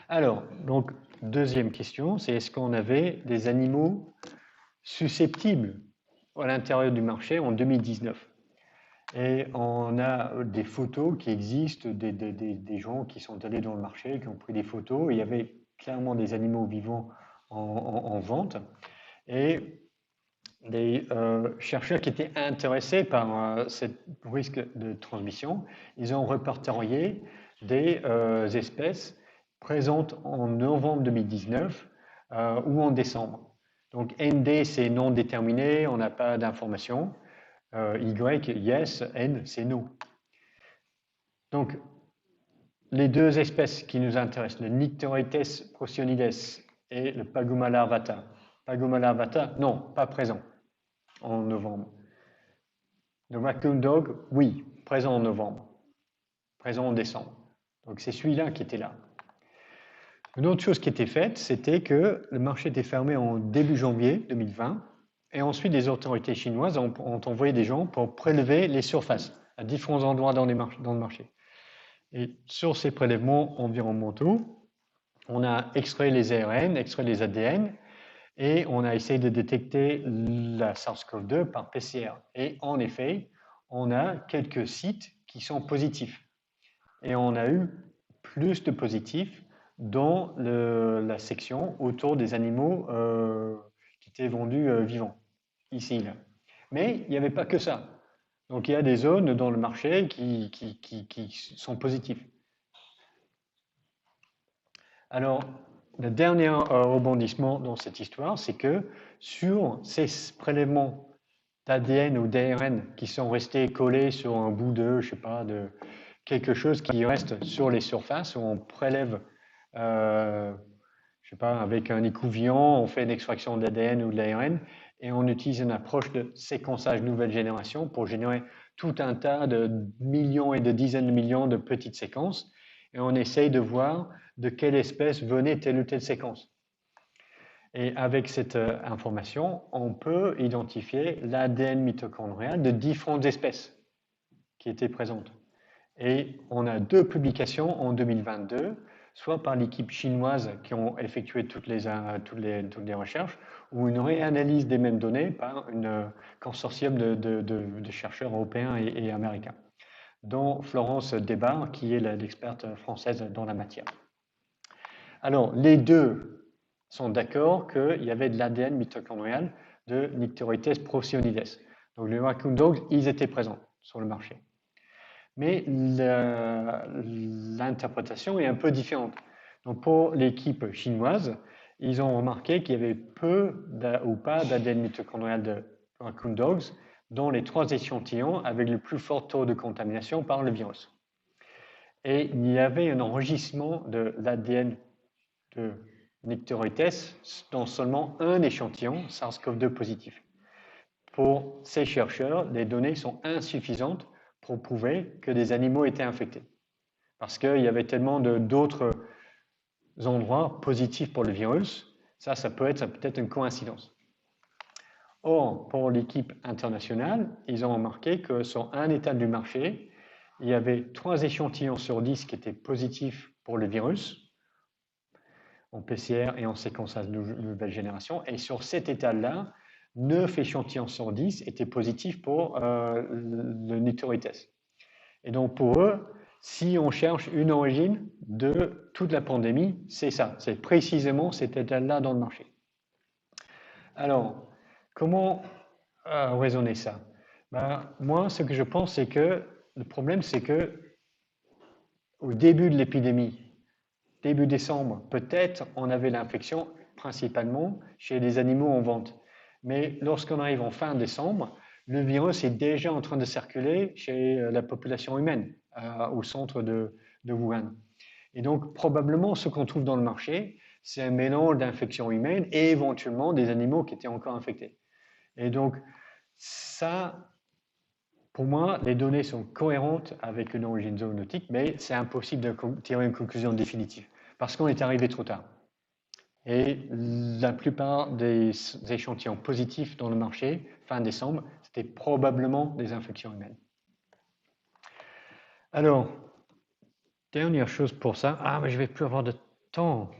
Alors, donc, deuxième question, c'est est-ce qu'on avait des animaux susceptibles à l'intérieur du marché en 2019? Et on a des photos qui existent, des gens qui sont allés dans le marché, qui ont pris des photos. Et il y avait clairement des animaux vivants en vente. Et des chercheurs qui étaient intéressés par ce risque de transmission, ils ont répertorié des espèces présentes en novembre 2019 ou en décembre. Donc ND, c'est non déterminé, on n'a pas d'informations. Y, yes, N, c'est no. Donc, les deux espèces qui nous intéressent, le Nyctereutes procyon et le Pagoma larvata. Pagoma larvata, non, pas présent en novembre. Le raccoon dog, oui, présent en novembre, présent en décembre. Donc c'est celui-là qui était là. Une autre chose qui était faite, c'était que le marché était fermé en début janvier 2020, et ensuite les autorités chinoises ont envoyé des gens pour prélever les surfaces à différents endroits dans le marché. Et sur ces prélèvements environnementaux, on a extrait les ARN, extrait les ADN, et on a essayé de détecter la SARS-CoV-2 par PCR. Et en effet, on a quelques sites qui sont positifs. Et on a eu plus de positifs dans la section autour des animaux qui étaient vendus vivants, ici, là. Mais il n'y avait pas que ça. Donc il y a des zones dans le marché qui sont positives. Alors, le dernier rebondissement dans cette histoire, c'est que sur ces prélèvements d'ADN ou d'ARN qui sont restés collés sur un bout de, je sais pas, de quelque chose qui reste sur les surfaces, où on prélève, je sais pas, avec un écouvillon, on fait une extraction d'ADN ou de l'ARN, et on utilise une approche de séquençage nouvelle génération pour générer tout un tas de millions et de dizaines de millions de petites séquences, et on essaye de voir de quelle espèce venait telle ou telle séquence. Et avec cette information, on peut identifier l'ADN mitochondrial de différentes espèces qui étaient présentes. Et on a 2 publications en 2022, soit par l'équipe chinoise qui ont effectué toutes les recherches, ou une réanalyse des mêmes données par un consortium de chercheurs européens et américains, dont Florence Desbarres, qui est l'experte française dans la matière. Alors, les deux sont d'accord qu'il y avait de l'ADN mitochondrial de Nyctereutes procyon. Donc, les raccoon dogs, ils étaient présents sur le marché. Mais l'interprétation est un peu différente. Donc pour l'équipe chinoise, ils ont remarqué qu'il y avait peu ou pas d'ADN mitochondrial de raccoon dogs dans les 3 échantillons avec le plus fort taux de contamination par le virus. Et il y avait un enregistrement de l'ADN de Nycteroides dans seulement un échantillon SARS-CoV-2 positif. Pour ces chercheurs, les données sont insuffisantes pour prouver que des animaux étaient infectés. Parce qu'il y avait tellement d'autres endroits positifs pour le virus, ça peut être une coïncidence. Or, pour l'équipe internationale, ils ont remarqué que sur un état du marché, il y avait 3 échantillons sur 10 qui étaient positifs pour le virus, en PCR et en séquençage de nouvelle génération, et sur cet état-là, 9 échantillons sur 10 étaient positifs pour le Nycteroides. Et donc pour eux, si on cherche une origine de toute la pandémie, c'est ça, c'est précisément cet état-là dans le marché. Alors, comment raisonner ça? Moi, ce que je pense, c'est que le problème, c'est que au début de l'épidémie, début décembre, peut-être on avait l'infection principalement chez les animaux en vente. Mais lorsqu'on arrive en fin décembre, le virus est déjà en train de circuler chez la population humaine, au centre de Wuhan. Et donc, probablement, ce qu'on trouve dans le marché, c'est un mélange d'infections humaines et éventuellement des animaux qui étaient encore infectés. Et donc, ça, pour moi, les données sont cohérentes avec une origine zoonotique, mais c'est impossible de tirer une conclusion définitive parce qu'on est arrivé trop tard. Et la plupart des échantillons positifs dans le marché, fin décembre, c'était probablement des infections humaines. Alors, dernière chose pour ça. Ah, mais je ne vais plus avoir de temps.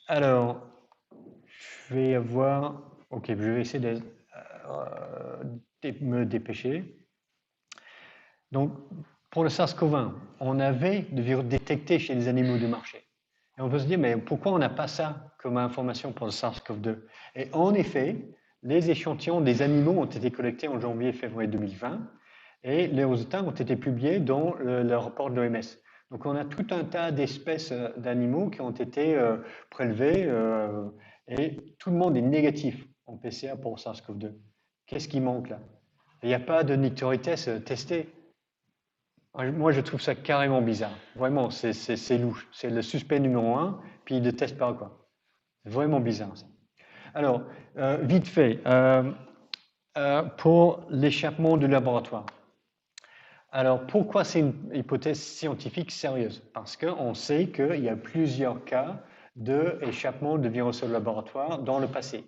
Alors, je vais avoir... Ok, je vais essayer de me dépêcher. Donc, pour le SARS-CoV-1, on avait le virus détecté chez les animaux du marché. Et on peut se dire, mais pourquoi on n'a pas ça comme information pour le SARS-CoV-2? Et en effet, les échantillons des animaux ont été collectés en janvier-février 2020 et les résultats ont été publiés dans le rapport de l'OMS. Donc on a tout un tas d'espèces d'animaux qui ont été prélevés et tout le monde est négatif en PCR pour SARS-CoV-2. Qu'est-ce qui manque là? Il n'y a pas de Nycteroides testé. Moi, je trouve ça carrément bizarre. Vraiment, c'est louche. C'est le suspect numéro 1, puis il ne teste pas, quoi. C'est vraiment bizarre, ça. Alors, vite fait, pour l'échappement du laboratoire. Alors, pourquoi c'est une hypothèse scientifique sérieuse? Parce qu'on sait qu'il y a plusieurs cas d'échappement de virus au laboratoire dans le passé,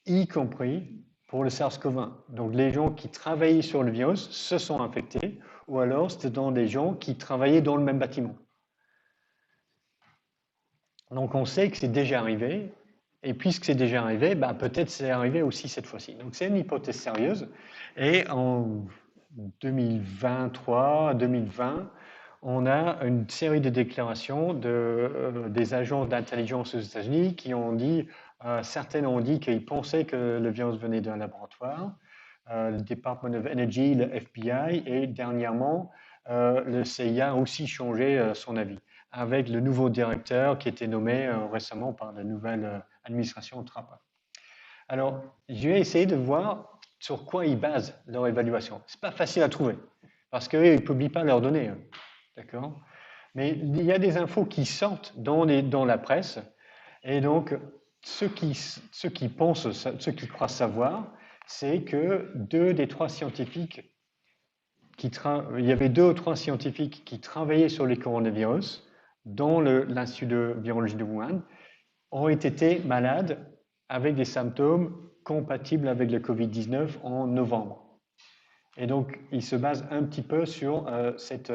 y compris pour le SARS-CoV-1. Donc, les gens qui travaillaient sur le virus se sont infectés, ou alors c'était dans des gens qui travaillaient dans le même bâtiment. Donc, on sait que c'est déjà arrivé, et puisque c'est déjà arrivé, peut-être c'est arrivé aussi cette fois-ci. Donc, c'est une hypothèse sérieuse, et en 2023, 2020, on a une série de déclarations des agents d'intelligence aux États-Unis qui ont dit, certaines ont dit qu'ils pensaient que le virus venait d'un laboratoire, le Department of Energy, le FBI, et dernièrement, le CIA a aussi changé son avis, avec le nouveau directeur qui était nommé récemment par la nouvelle administration Trump. Alors, je vais essayer de voir sur quoi ils basent leur évaluation. Ce n'est pas facile à trouver, parce qu'ils ne publient pas leurs données. D'accord? Mais il y a des infos qui sortent dans la presse, et donc ceux qui pensent, ceux qui croient savoir, c'est que il y avait 2 ou 3 scientifiques qui travaillaient sur les coronavirus dans l'Institut de virologie de Wuhan, ont été malades avec des symptômes compatibles avec le Covid-19 en novembre. Et donc, ils se basent un petit peu sur cette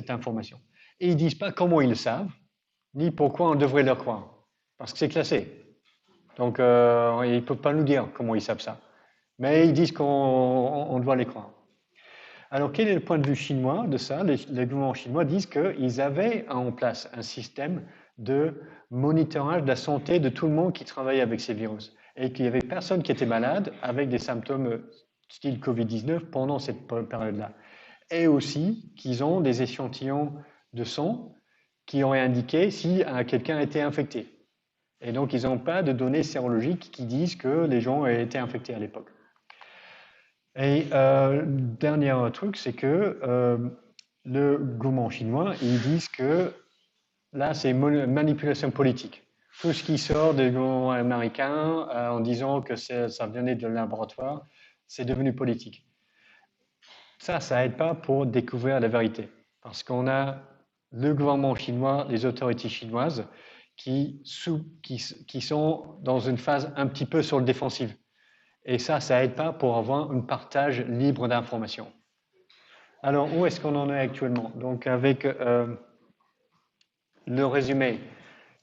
information. Et ils ne disent pas comment ils le savent, ni pourquoi on devrait leur croire, parce que c'est classé. Donc, ils ne peuvent pas nous dire comment ils savent ça. Mais ils disent qu'on doit les croire. Alors, quel est le point de vue chinois de ça? Les gouvernements chinois disent qu'ils avaient en place un système de monitorage de la santé de tout le monde qui travaillait avec ces virus et qu'il n'y avait personne qui était malade avec des symptômes style Covid-19 pendant cette période-là. Et aussi qu'ils ont des échantillons de sang qui auraient indiqué si quelqu'un était infecté. Et donc, ils n'ont pas de données sérologiques qui disent que les gens aient été infectés à l'époque. Et dernier truc, c'est que le gouvernement chinois, ils disent que là, c'est manipulation politique. Tout ce qui sort des gouvernements américains en disant que ça venait de laboratoire, c'est devenu politique. Ça aide pas pour découvrir la vérité. Parce qu'on a le gouvernement chinois, les autorités chinoises, qui sont dans une phase un petit peu sur le défensif. Et ça aide pas pour avoir un partage libre d'informations. Alors, où est-ce qu'on en est actuellement? Donc, avec le résumé,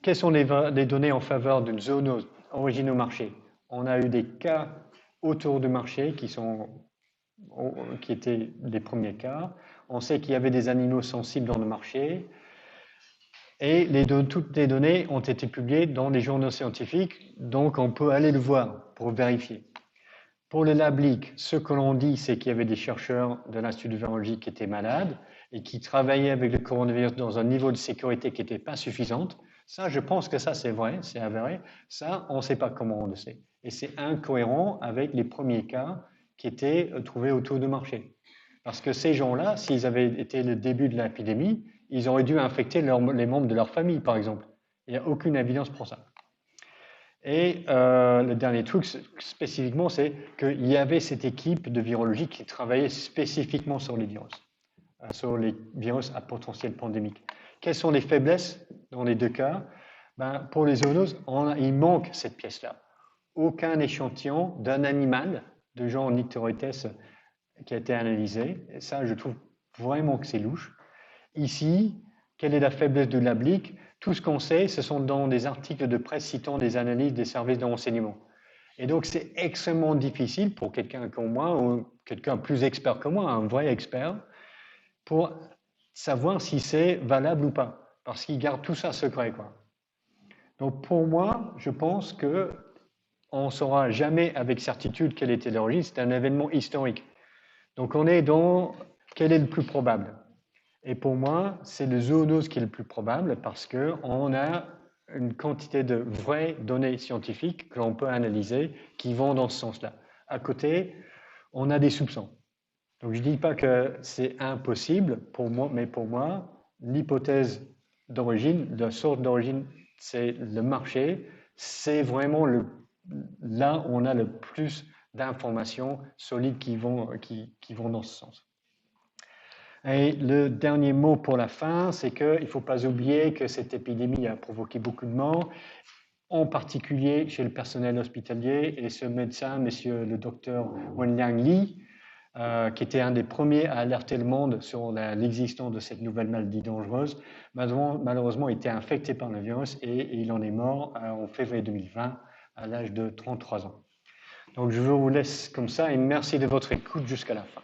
quelles sont les données en faveur d'une zoonose origine au marché? On a eu des cas autour du marché qui étaient les premiers cas. On sait qu'il y avait des animaux sensibles dans le marché. Et toutes les données ont été publiées dans les journaux scientifiques, donc on peut aller le voir pour vérifier. Pour le lab leak, ce que l'on dit, c'est qu'il y avait des chercheurs de l'Institut de virologie qui étaient malades et qui travaillaient avec le coronavirus dans un niveau de sécurité qui n'était pas suffisant. Ça, je pense que ça, c'est vrai, c'est avéré. Ça, on ne sait pas comment on le sait. Et c'est incohérent avec les premiers cas qui étaient trouvés autour du marché. Parce que ces gens-là, s'ils avaient été le début de l'épidémie, ils auraient dû infecter les membres de leur famille, par exemple. Il n'y a aucune évidence pour ça. Et le dernier truc, spécifiquement, c'est qu'il y avait cette équipe de virologie qui travaillait spécifiquement sur les virus à potentiel pandémique. Quelles sont les faiblesses dans les deux cas? Pour les zoonoses, il manque cette pièce-là. Aucun échantillon d'un animal de genre Nyctereutes qui a été analysé. Et ça, je trouve vraiment que c'est louche. Ici, quelle est la faiblesse du lab leak? Tout ce qu'on sait, ce sont dans des articles de presse citant des analyses des services de renseignement. Et donc, c'est extrêmement difficile pour quelqu'un comme moi, ou quelqu'un plus expert que moi, un vrai expert, pour savoir si c'est valable ou pas. Parce qu'ils gardent tout ça secret, quoi. Donc, pour moi, je pense que on ne saura jamais avec certitude quelle était l'origine. C'est un événement historique. Donc, on est dans quel est le plus probable. Et pour moi, c'est le zoonose qui est le plus probable parce qu'on a une quantité de vraies données scientifiques que l'on peut analyser qui vont dans ce sens-là. À côté, on a des soupçons. Donc je ne dis pas que c'est impossible pour moi, mais pour moi, l'hypothèse d'origine, la sorte d'origine, c'est le marché. C'est vraiment là où on a le plus d'informations solides qui vont dans ce sens. Et le dernier mot pour la fin, c'est qu'il ne faut pas oublier que cette épidémie a provoqué beaucoup de morts, en particulier chez le personnel hospitalier. Et ce médecin, monsieur le docteur Wenliang Li, qui était un des premiers à alerter le monde sur l'existence de cette nouvelle maladie dangereuse, malheureusement été infecté par le virus et il en est mort en février 2020 à l'âge de 33 ans. Donc je vous laisse comme ça et merci de votre écoute jusqu'à la fin.